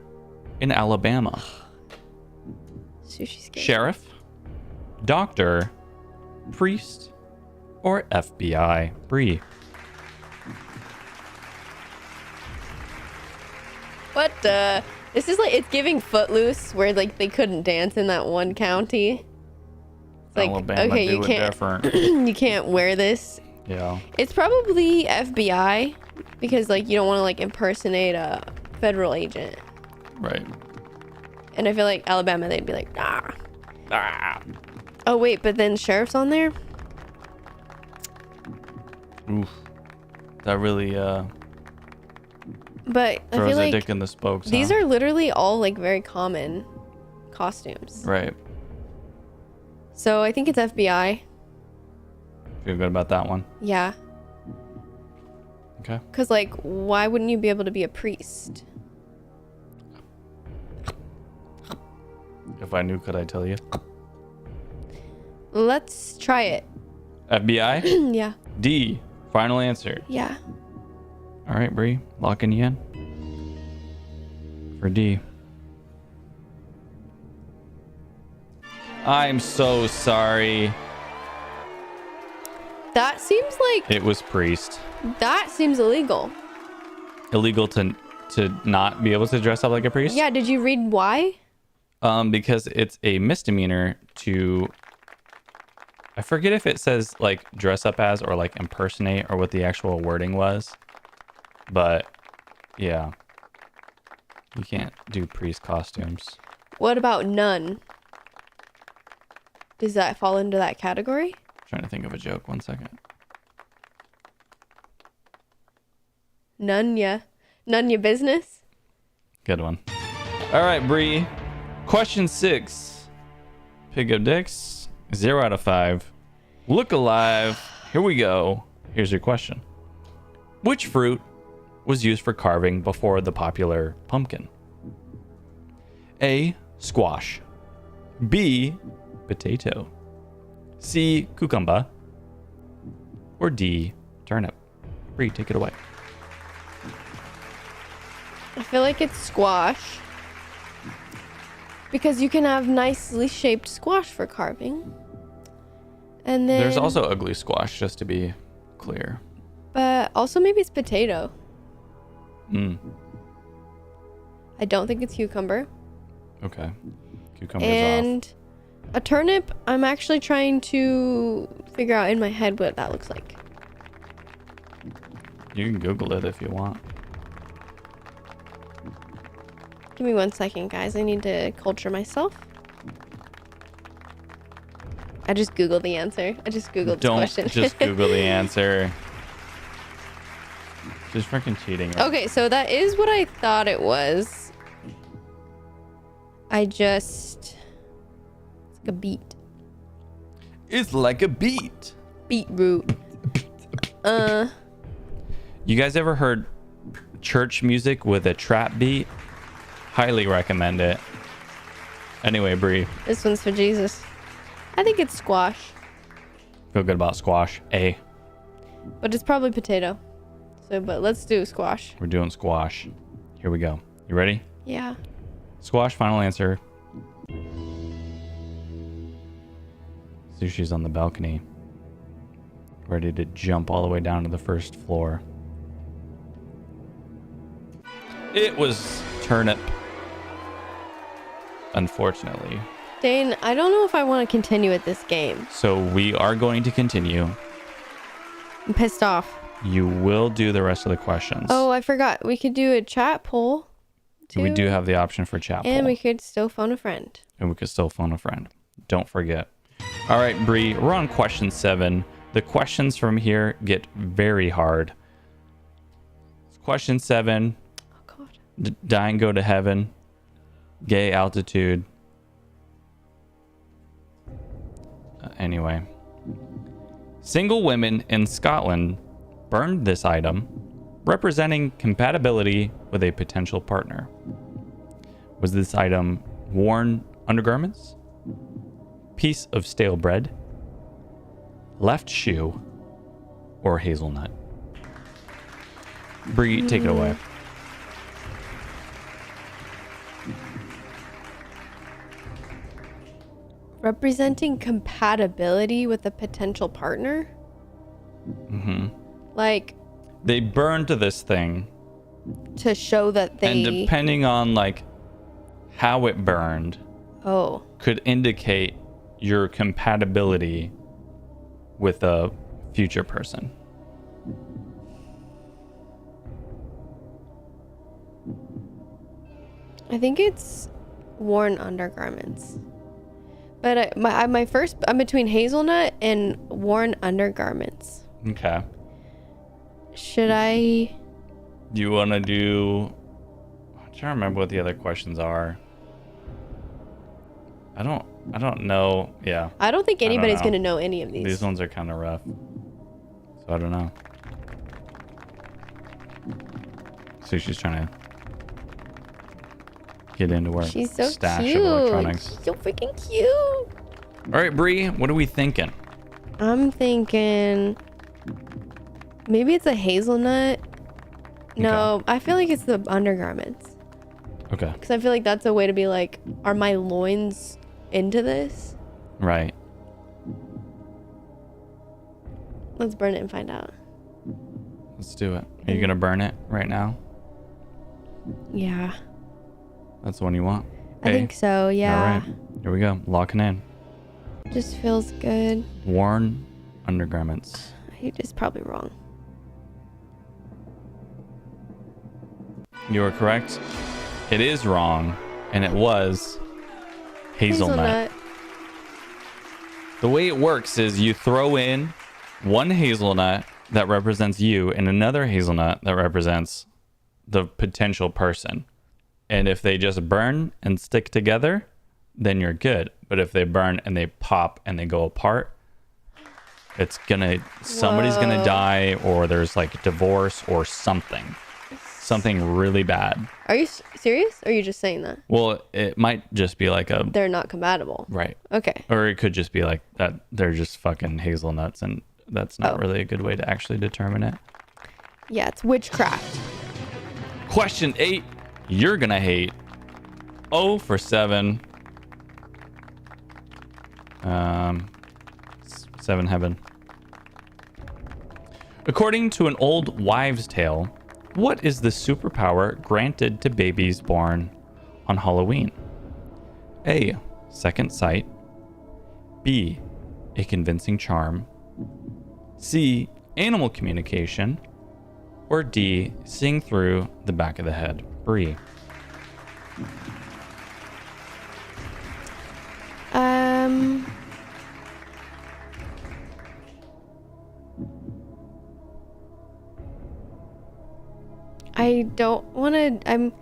in Alabama? Sushi skin. Sheriff, doctor, priest, or FBI? Bree. What the? This is like, it's giving Footloose where like they couldn't dance in that one county. It's like, Alabama okay, do you it can't, different. you can't wear this. Yeah. It's probably FBI because like you don't want to like impersonate a federal agent. Right. And I feel like Alabama, they'd be like, nah. Ah. Oh wait, but then sheriff's on there? Oof. That really But I throws feel a like dick in the spokes. these huh? are literally all like very common costumes. Right. So I think it's FBI. Feel good about that one. Yeah. Okay. Because like, why wouldn't you be able to be a priest? If I knew, could I tell you? Let's try it. FBI? Yeah. D. Final answer. Yeah. All right, Bree. Locking you in. For D. I'm so sorry. That seems like, It was priest. that seems illegal. Illegal to not be able to dress up like a priest? Yeah, did you read why? Because it's a misdemeanor to... I forget if it says like dress up as or like impersonate or what the actual wording was. But yeah. You can't do priest costumes. What about nun? Does that fall into that category? Trying to think of a joke. 1 second. none ya business. Good one. All right, Bree. Question 6. Pick up dicks. 0 out of 5. Look alive. Here we go. Here's your question. Which fruit was used for carving before the popular pumpkin? A. Squash. B. Potato. C. Cucumber. Or D. Turnip. Bree, take it away. I feel like it's squash. Because you can have nicely shaped squash for carving. And then... There's also ugly squash, just to be clear. But also maybe it's potato. I don't think it's cucumber. Okay. Cucumber's And a turnip, I'm actually trying to figure out in my head what that looks like. off. You can Google it if you want. Give me 1 second, guys. I need to culture myself. I just Googled the answer. I just Googled the question. Don't just Google the answer. Just freaking cheating. Right? Okay, so that is what I thought it was. It's like a beet. It's like a beat. Beetroot. You guys ever heard church music with a trap beat? Highly recommend it. Anyway, Bree. This one's for Jesus. I think it's squash, Feel good about squash. A. but it's probably potato. So, but let's do squash. We're doing squash. Here we go. You ready? Yeah. Squash, final answer. Sushi's on the balcony, ready to jump all the way down to the first floor. It was turnip. Unfortunately. Dane, I don't know if I want to continue with this game. So we are going to continue. I'm pissed off. You will do the rest of the questions. Oh, I forgot. We could do a chat poll. Too. We do have the option for chat And poll. we could still phone a friend. And we could still phone a friend. Don't forget. All right, Bree, we're on question 7. The questions from here get very hard. Question 7. Oh, God. Die and go to heaven. Gay altitude. Anyway. Single women in Scotland burned this item, representing compatibility with a potential partner. Was this item worn undergarments? Piece of stale bread? Left shoe? Or hazelnut? Bree, take it away. Representing compatibility with a potential partner? Mm-hmm. Like, They burned this thing, to show that they... and depending on like how it burned, Oh. could indicate your compatibility with a future person. I think it's worn undergarments. But I'm between hazelnut and worn undergarments. Okay. Should I... Do you want to do... I'm trying to remember what the other questions are. I don't know. Yeah. I don't think anybody's know. going to know any of these. These ones are kind of rough. So I don't know. So she's trying to get into her She's so stash cute. of electronics. She's so freaking cute. All right, Bree, what are we thinking? I'm thinking maybe it's a hazelnut. No, I feel like it's the undergarments. Okay. Because I feel like that's a way to be like, are my loins into this? Right. Let's burn it and find out. Let's do it. Are you going to burn it right now? Yeah. That's the one you want? I think so, yeah. All right. Here we go. Locking in. Just feels good. Worn undergarments. He is probably wrong. You are correct. It is wrong. And it was hazelnut. The way it works is you throw in one hazelnut that represents you and another hazelnut that represents the potential person. And if they just burn and stick together, then you're good. But if they burn and they pop and they go apart, somebody's gonna Whoa. die, or there's like divorce or something really bad. Are you serious? Or are you just saying that? Well, it might just be like They're not compatible. right. Okay. Or it could just be like that they're just fucking hazelnuts, and that's not really a good way to actually determine it. Yeah, it's witchcraft. Question 8, you're gonna hate. 0 for 7. 7 heaven. According to an old wives' tale, what is the superpower granted to babies born on Halloween? A. Second sight. B. A convincing charm. C. Animal communication. Or D. Seeing through the back of the head. Bree. I don't want to.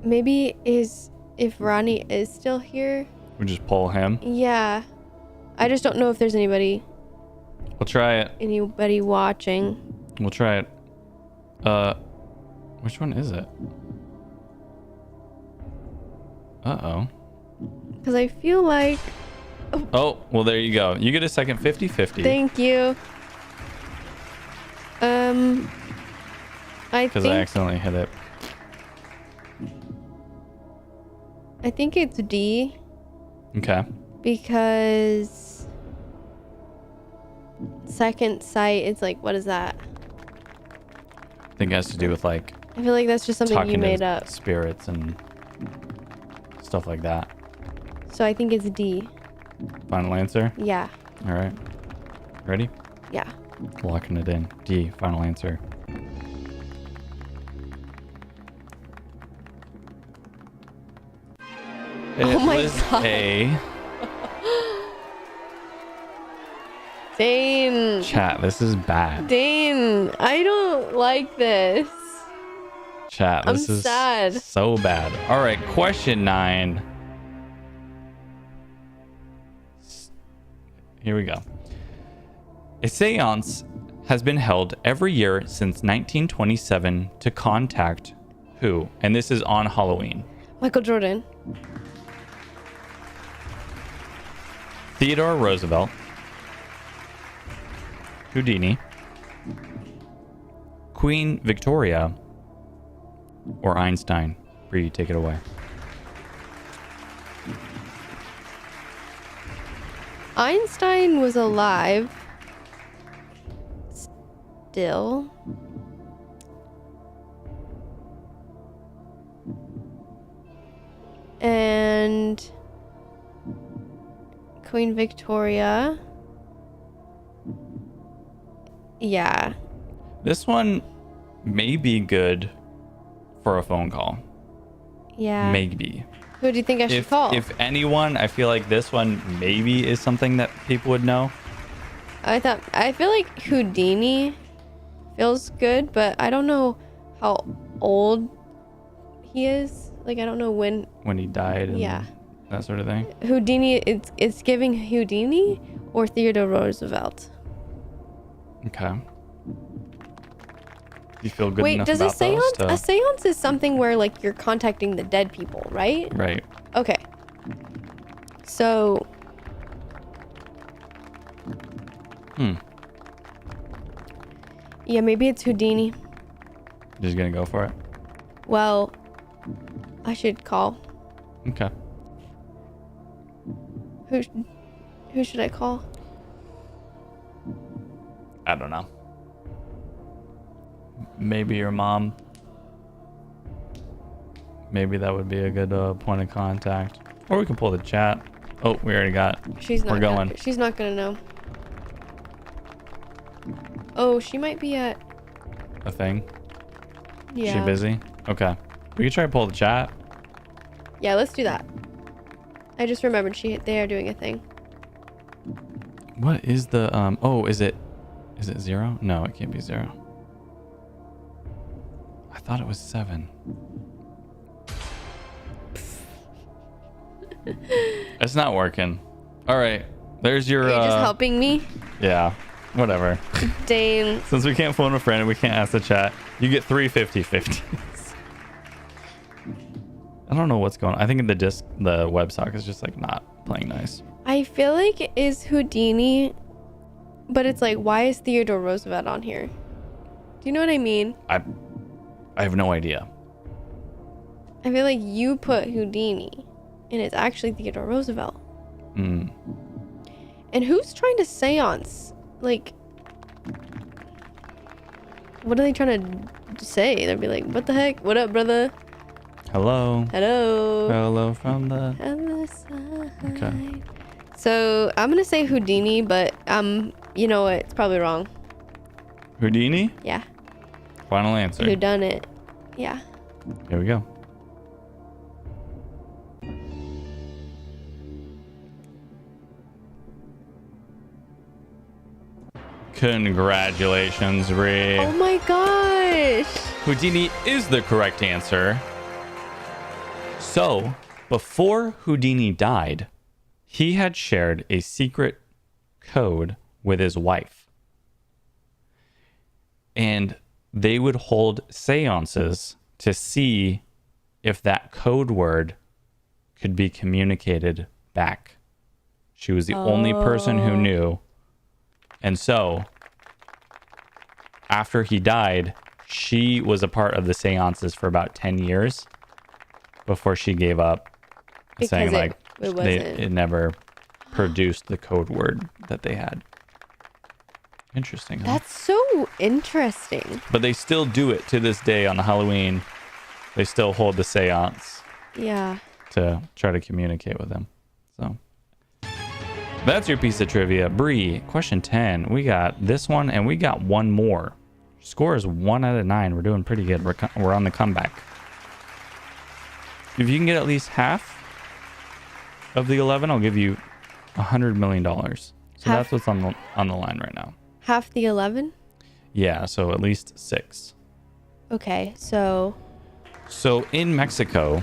Maybe if Ronnie is still here. We just pull him. Yeah. I just don't know if there's anybody We'll try it. watching. We'll try it. Which one is it? Uh-oh. Because I feel like. Oh, well, there you go. You get a second 50-50. Thank you. Because I accidentally hit it. I think it's D. Okay. Because second sight, it's like, what is that? I think it has to do with like I feel like that's just something talking you made to up. spirits and stuff like that. So I think it's D. Final answer? Yeah. All right. Ready? Yeah. Locking it in. D, final answer. It my was God. A. Dane. Chat, this is bad. Dane. I don't like this. Chat, I'm this is sad. so bad. All right, question 9. Here we go. A seance has been held every year since 1927 to contact who? And this is on Halloween. Michael Jordan. Theodore Roosevelt, Houdini, Queen Victoria, or Einstein. Bree, take it away. Einstein was alive. Still. And Queen Victoria. Yeah. This one may be good for a phone call. Yeah. Maybe. Who do you think I should call? If anyone, I feel like this one maybe is something that people would know. I feel like Houdini feels good, but I don't know how old he is. Like, I don't know when When he died and Yeah. that sort of thing. Houdini. It's giving Houdini or Theodore Roosevelt. Okay. You feel good Wait, enough does a about seance? those to... A seance is something where like you're contacting the dead people, right? Right. Okay. So. Yeah, maybe it's Houdini. Just gonna go for it. Well, I should call. Okay. Who should I call? I don't know. Maybe your mom. Maybe that would be a good point of contact. Or we can pull the chat. Oh, we already got. She's not. We're going. She's not gonna know. Oh, she might be at. A thing. Yeah. She busy? Okay. We could try to pull the chat. Yeah, let's do that. I just remembered they are doing a thing. What is the oh, is it Is it 0? No, it can't be 0. I thought it was 7. It's not working. All right. There's your... You're just helping me? Yeah. Whatever. Dane. Since we can't phone a friend and we can't ask the chat, you get 3 50-50s. I don't know what's going on. I think the WebSocket is just like not playing nice. I feel like it is Houdini, but it's like, why is Theodore Roosevelt on here? Do you know what I mean? I have no idea. I feel like you put Houdini, and it's actually Theodore Roosevelt. Mm. And who's trying to seance? Like, what are they trying to say? They'll be like, what the heck? What up, brother? Hello. Hello. Hello from the... Other side. Okay. So I'm gonna say Houdini, but you know what? It's probably wrong. Houdini? Yeah. Final answer. Who done it? Yeah. Here we go. Congratulations, Bree. Oh my gosh. Houdini is the correct answer. So, before Houdini died, he had shared a secret code with his wife. And they would hold seances to see if that code word could be communicated back. She was the only person who knew. And so, after he died, she was a part of the seances for about 10 years before she gave up, saying like it never produced the code word that they had. Interesting. Huh? That's so interesting. But they still do it to this day on Halloween. They still hold the seance Yeah. to try to communicate with them. So that's your piece of trivia. Bree, question 10. We got this one and we got one more. Score is 1 out of 9. We're doing pretty good. We're on the comeback. If you can get at least half of the 11, I'll give you $100 million. So that's what's on the line right now. Half the 11? Yeah, so at least 6. Okay, so in Mexico,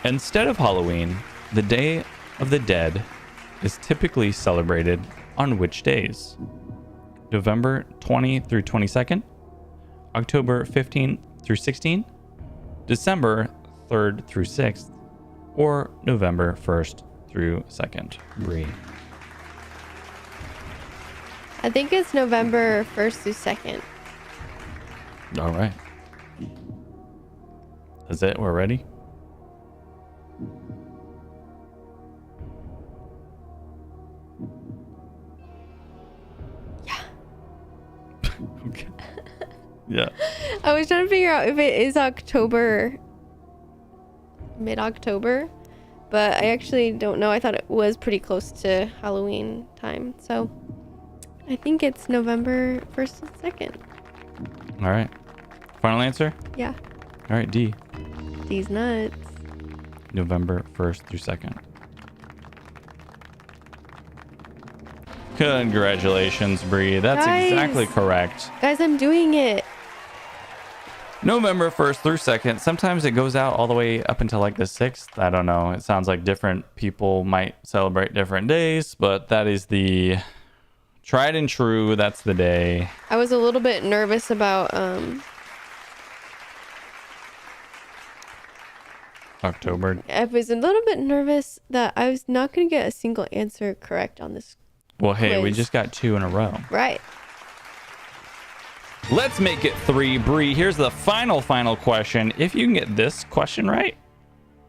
instead of Halloween, the Day of the Dead is typically celebrated on which days? November 20 through 22nd, October 15 through 16, December 3rd through 6th, or November 1st through 2nd. Bree. I think it's November 1st through 2nd. All right. That's it. We're ready. Yeah. Okay. Yeah. I was trying to figure out if it is October, mid-October, but I actually don't know. I thought it was pretty close to Halloween time. So I think it's November 1st and 2nd. All right. Final answer? Yeah. All right, D. These nuts. November 1st through 2nd. Congratulations, Bree. That's Guys. exactly correct. Guys, I'm doing it. November 1st through 2nd. Sometimes it goes out all the way up until like the 6th. I don't know. It sounds like different people might celebrate different days, but that is the tried and true. That's the day. I was a little bit nervous about October. I was a little bit nervous that I was not going to get a single answer correct on this. Well, hey, we quiz. just got 2 in a row. Right. Let's make it 3. Bree, here's the final question. If you can get this question right,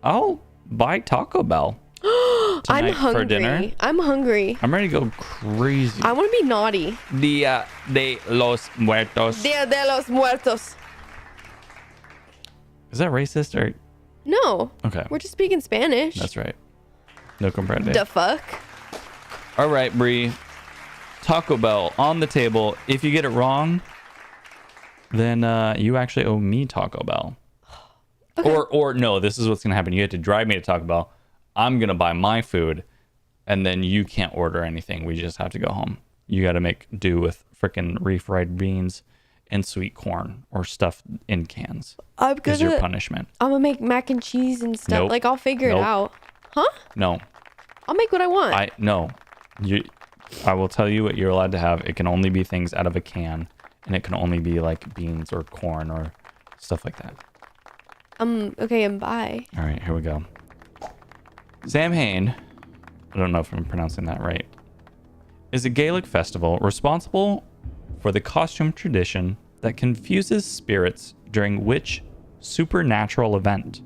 I'll buy Taco Bell I'm tonight hungry. for dinner. I'm hungry. I'm ready to go crazy. I want to be naughty. Dia de los Muertos. Dia de los Muertos. Is that racist or? No. Okay. We're just speaking Spanish. That's right. No comprende. The fuck? All right, Bree. Taco Bell on the table. If you get it wrong, then you actually owe me Taco Bell. Okay. Or no, this is what's gonna happen. You have to drive me to Taco Bell. I'm gonna buy my food, and then you can't order anything. We just have to go home. You got to make do with freaking refried beans and sweet corn or stuff in cans. I'm Is your gonna punishment. make mac and cheese and stuff. Nope. Like I'll figure it Nope. out. Huh? No. I'll make what I want. No. I will tell you what you're allowed to have. It can only be things out of a can, and it can only be like beans or corn or stuff like that. Okay, and bye. All right, here we go. Samhain, I don't know if I'm pronouncing that right, is a Gaelic festival responsible for the costume tradition that confuses spirits during which supernatural event?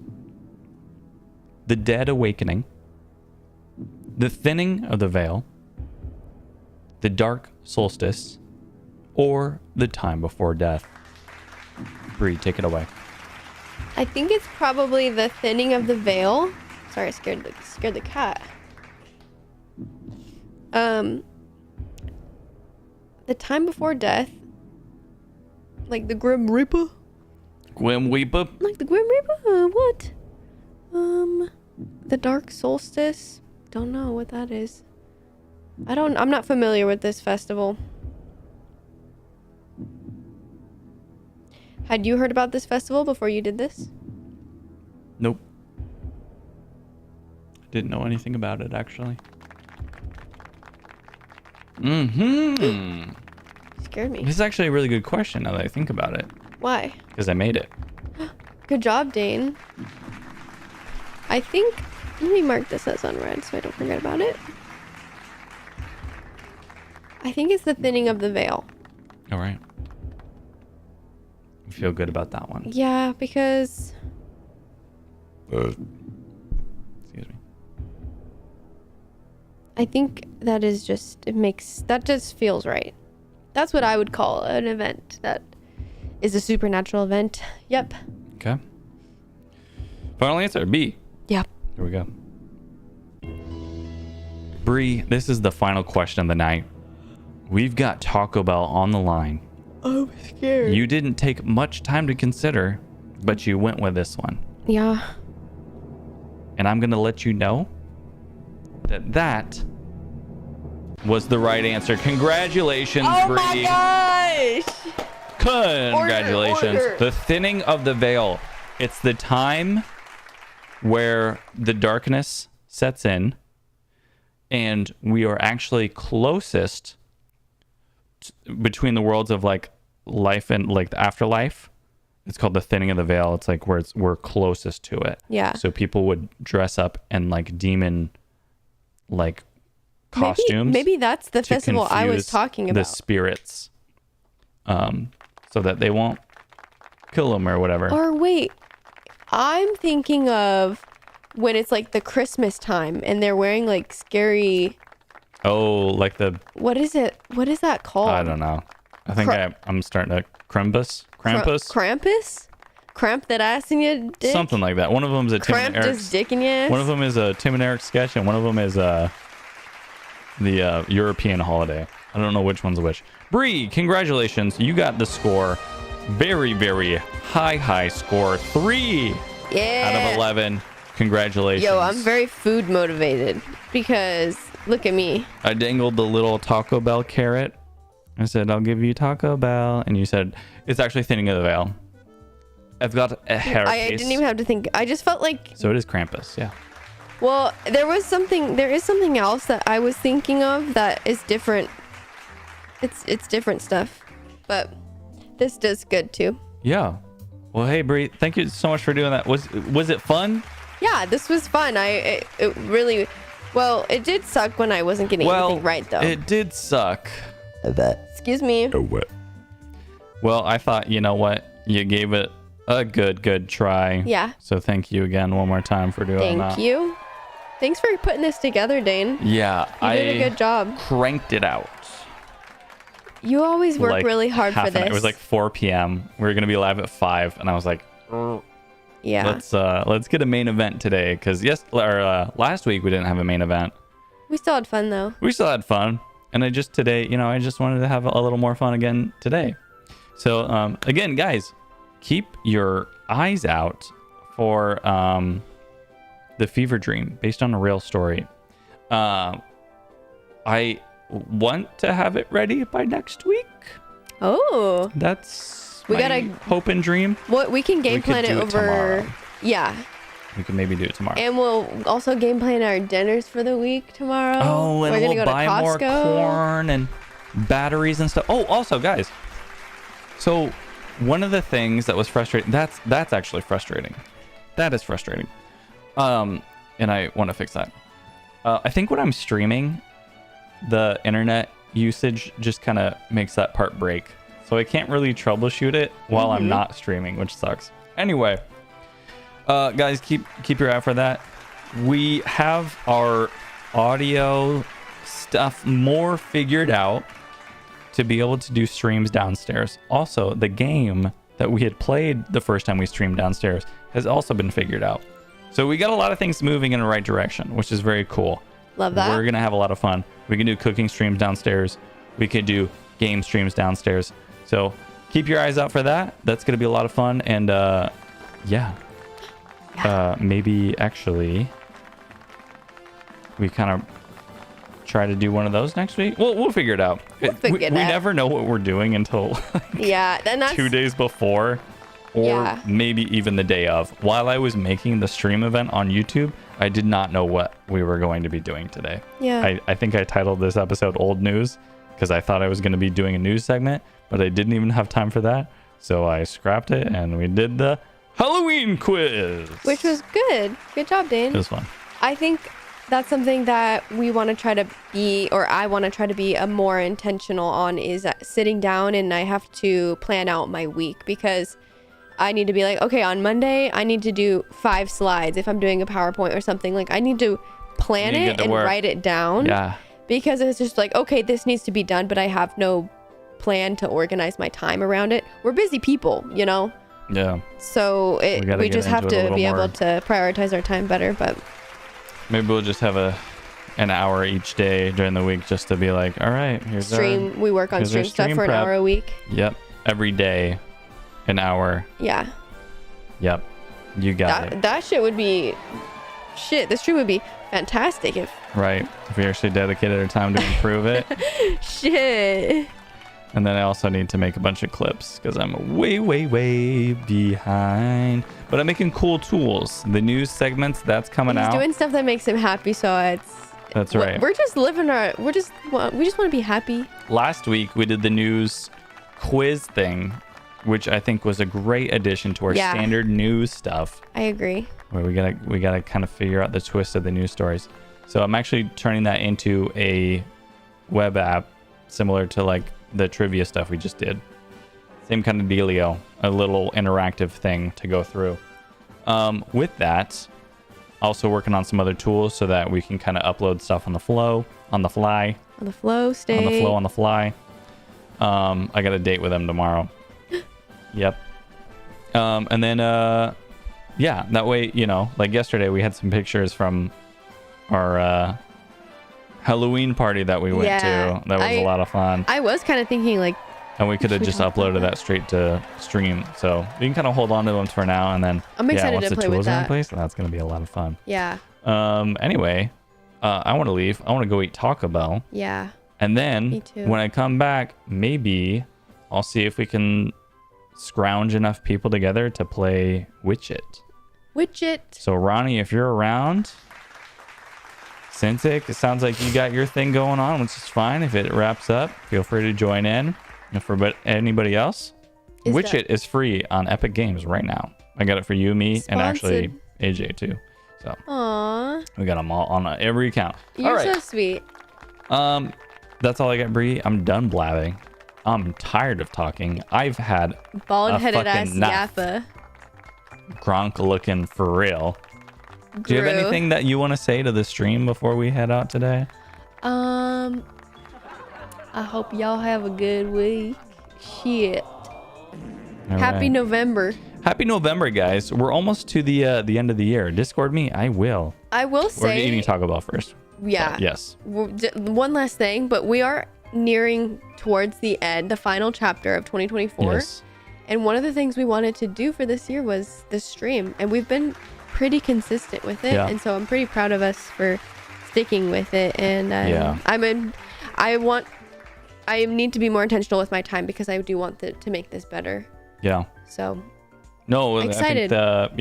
The Dead Awakening, the Thinning of the Veil, the Dark Solstice, or the Time Before Death? Bree, take it away. I think it's probably the thinning of the veil. Sorry, I scared the cat. The time before death. Like the Grim Reaper? Grim Weeper? Like the Grim Reaper? What? The Dark Solstice? Don't know what that is. I'm not familiar with this festival. Had you heard about this festival before you did this? Nope. Didn't know anything about it, actually. Scared me. This is actually a really good question now that I think about it. Why? Because I made it. Good job, Dane. I think... Let me mark this as unread so I don't forget about it. I think it's the thinning of the veil. All right. I feel good about that one. Yeah, because... Excuse me. I think that is just... That just feels right. That's what I would call an event that is a supernatural event. Yep. Okay. Final answer, B. Yep. Here we go. Bree, this is the final question of the night. We've got Taco Bell on the line. I'm scared. You didn't take much time to consider, but you went with this one. Yeah. And I'm going to let you know that was the right answer. Congratulations, Oh Bree. my gosh! Congratulations. Order. The thinning of the veil. It's the time where the darkness sets in and we are actually closest between the worlds of like life and like the afterlife. It's called the thinning of the veil. It's like where we're closest to it. Yeah. So people would dress up in like demon like costumes. Maybe that's the to festival I was confuse talking the about. spirits, so that they won't kill them or whatever. Or wait, I'm thinking of when it's like the Christmas time and they're wearing like scary... Oh, like the... What is it? What is that called? I don't know. I think I'm starting to... Krampus? Krampus? Cramp that ass in your dick? Something like that. One of them is a Tim and Cramp Eric's... his dick in your ass? One of them is a Tim and Eric sketch, and one of them is the European holiday. I don't know which one's which. Bree, congratulations. You got the score. Very, very high score. 3 Yeah. out of 11. Congratulations. Yo, I'm very food motivated because look at me. I dangled the little Taco Bell carrot. I said, I'll give you Taco Bell. And you said, it's actually thinning of the veil. I've got a hair I case. didn't even have to think. I just felt like... So it is Krampus, yeah. Well, there is something else that I was thinking of that is different. It's different stuff. But this does good too. Yeah. Well, hey, Bree, thank you so much for doing that. Was it fun? Yeah, this was fun. It really... Well, it did suck when I wasn't getting anything right, though. It did suck. Excuse me. Well, I thought, you know what? You gave it a good try. Yeah. So thank you again one more time for doing that. Thank you. Thanks for putting this together, Dane. Yeah, You did a good job. Cranked it out. You always work like really hard for this. It was like 4 p.m. We were gonna be live at 5, and I was like, yeah. let's get a main event today, because last week we didn't have a main event. We still had fun though. We still had fun, and I just wanted to have a little more fun again today. So again, guys, keep your eyes out for the Fever Dream based on a real story. I want to have it ready by next week. Oh, That's We my gotta- hope and dream. what we can game We could plan it do it over. tomorrow. Yeah, We can maybe do it tomorrow. and we'll also game plan our dinners for the week tomorrow. Oh, and we're gonna we'll go buy to more Costco. corn and batteries and stuff. Oh, also, guys. So, one of the things that was frustrating. That's actually frustrating. That is frustrating. And I want to fix that. I think when I'm streaming, the internet usage just kind of makes that part break. So I can't really troubleshoot it while I'm not streaming, which sucks. Anyway, guys, keep your eye out for that. We have our audio stuff more figured out to be able to do streams downstairs. Also, the game that we had played the first time we streamed downstairs has also been figured out. So we got a lot of things moving in the right direction, which is very cool. Love that. We're going to have a lot of fun. We can do cooking streams downstairs. We could do game streams downstairs. So keep your eyes out for that. That's going to be a lot of fun. And maybe actually we kind of try to do one of those next week. We'll figure it out. Figure it we out. never know what we're doing until Yeah, then that's 2 days before, or Yeah. maybe even the day of. While I was making the stream event on YouTube, I did not know what we were going to be doing today. Yeah. I think I titled this episode Old News because I thought I was going to be doing a news segment, but I didn't even have time for that. So I scrapped it and we did the Halloween quiz. which was good. Good job, Dane. It was fun. I think that's something that we want to try to be, or I want to try to be a more intentional on, is sitting down and I have to plan out my week, because I need to be like, okay, on Monday, I need to do 5 slides. If I'm doing a PowerPoint or something, like I need to plan You need to it get to and work. write it down. Yeah. Because it's just like, okay, this needs to be done, but I have no plan to organize my time around it. We're busy people, you know? Yeah. So We gotta we get just have into it a to little be more. able to prioritize our time better. But Maybe we'll just have an hour each day during the week just to be like, all right, here's stream, we work on here's our stream stuff stream for an prep. hour a week. Yep. Every day, an hour. Yeah. Yep. You got it. That shit would be shit. The stream would be fantastic if Right. If we actually dedicated our time to improve it. shit. And then I also need to make a bunch of clips because I'm way, way, way behind. But I'm making cool tools. The news segments, that's coming He's out. doing stuff that makes him happy, so it's That's right. We're just living our we just want to be happy. Last week, we did the news quiz thing, which I think was a great addition to our Yeah. standard news stuff. I agree. Where we gotta kind of figure out the twist of the news stories. So I'm actually turning that into a web app similar to like the trivia stuff we just did. Same kind of dealio, a little interactive thing to go through. With that, also working on some other tools so that we can kind of upload stuff on the flow, on the fly, On the flow state. on the flow, on the fly. I got a date with them tomorrow. Yep. And then yeah, that way, you know, like yesterday we had some pictures from our Halloween party that we went Yeah, to. That was a lot of fun. I was kind of thinking like, And we could have should we just talk about uploaded that straight to stream. So you can kind of hold on to them for now, and then I'm excited once to the play with tools are in that. place, that's gonna be a lot of fun. yeah, Anyway, I want to leave. I want to go eat Taco Bell. yeah. And then Me too. when I come back, maybe I'll see if we can scrounge enough people together to play Witch It. Widget. So Ronnie, if you're around, Cintiq, it sounds like you got your thing going on, which is fine. If it wraps up, feel free to join in. And for anybody else, Is Witch that- It is free on Epic Games right now. I got it for you, me, and actually AJ too. So Aw, we got them all on every account. you're all right. so sweet. That's all I got, Bree. I'm done blabbing. I'm tired of talking. I've had Bald-headed ass fucking enough. Yappa. Gronk looking for real. Do you have Drew. anything that you want to say to the stream before we head out today? I hope y'all have a good week. Shit. All Happy right. November. Happy November, guys. We're almost to the end of the year. Discord me. I will. I will We're say, eating Taco Bell first. yeah. But yes. One last thing, but we are nearing towards the end, the final chapter of 2024. Yes. And one of the things we wanted to do for this year was the stream, and we've been pretty consistent with it. Yeah. And so I'm pretty proud of us for sticking with it. And Yeah. I need to be more intentional with my time because I do want to make this better. Yeah. So No, excited. I think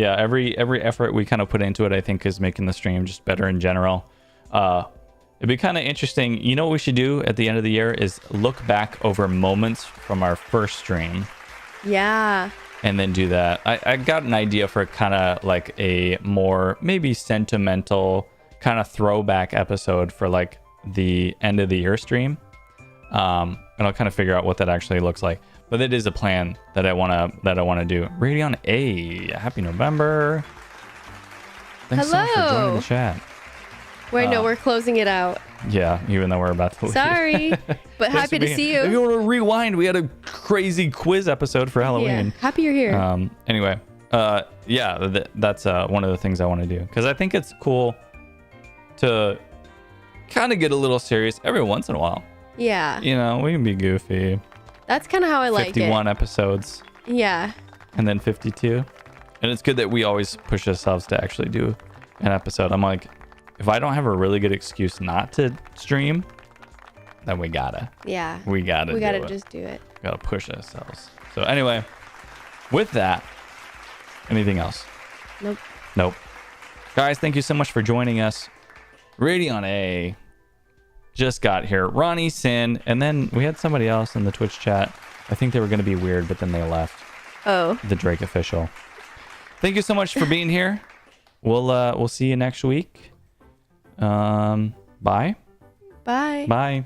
every effort we kind of put into it, I think, is making the stream just better in general. It'd be kind of interesting. You know what we should do at the end of the year is look back over moments from our first stream. Yeah. And then do that. I got an idea for kind of like a more maybe sentimental kind of throwback episode for like the end of the year stream. And I'll kind of figure out what that actually looks like. But it is a plan that I wanna do. Radion A, happy November. Thanks so much for joining Hello. the chat. Wait, no, we're closing it out. Yeah, even though we're about to leave. Sorry, but happy to see If you you. want to rewind, we had a crazy quiz episode for Yeah, Halloween. happy you're here. Anyway, that's one of the things I want to do because I think it's cool to kind of get a little serious every once in a while. Yeah, You know, we can be goofy. that's kind of how I like 51 episodes it. Yeah, and then 52. And it's good that we always push ourselves to actually do an episode. I'm like, if I don't have a really good excuse not to stream, then we gotta do it. just do it. Gotta push ourselves. So anyway, with that, anything else? Nope. Guys, thank you so much for joining us. Radion A just got here. Ronnie Sin, and then we had somebody else in the Twitch chat. I think they were gonna be weird, but then they left. Oh, The Drake official. Thank you so much for being here. We'll see you next week. Bye. bye. Bye.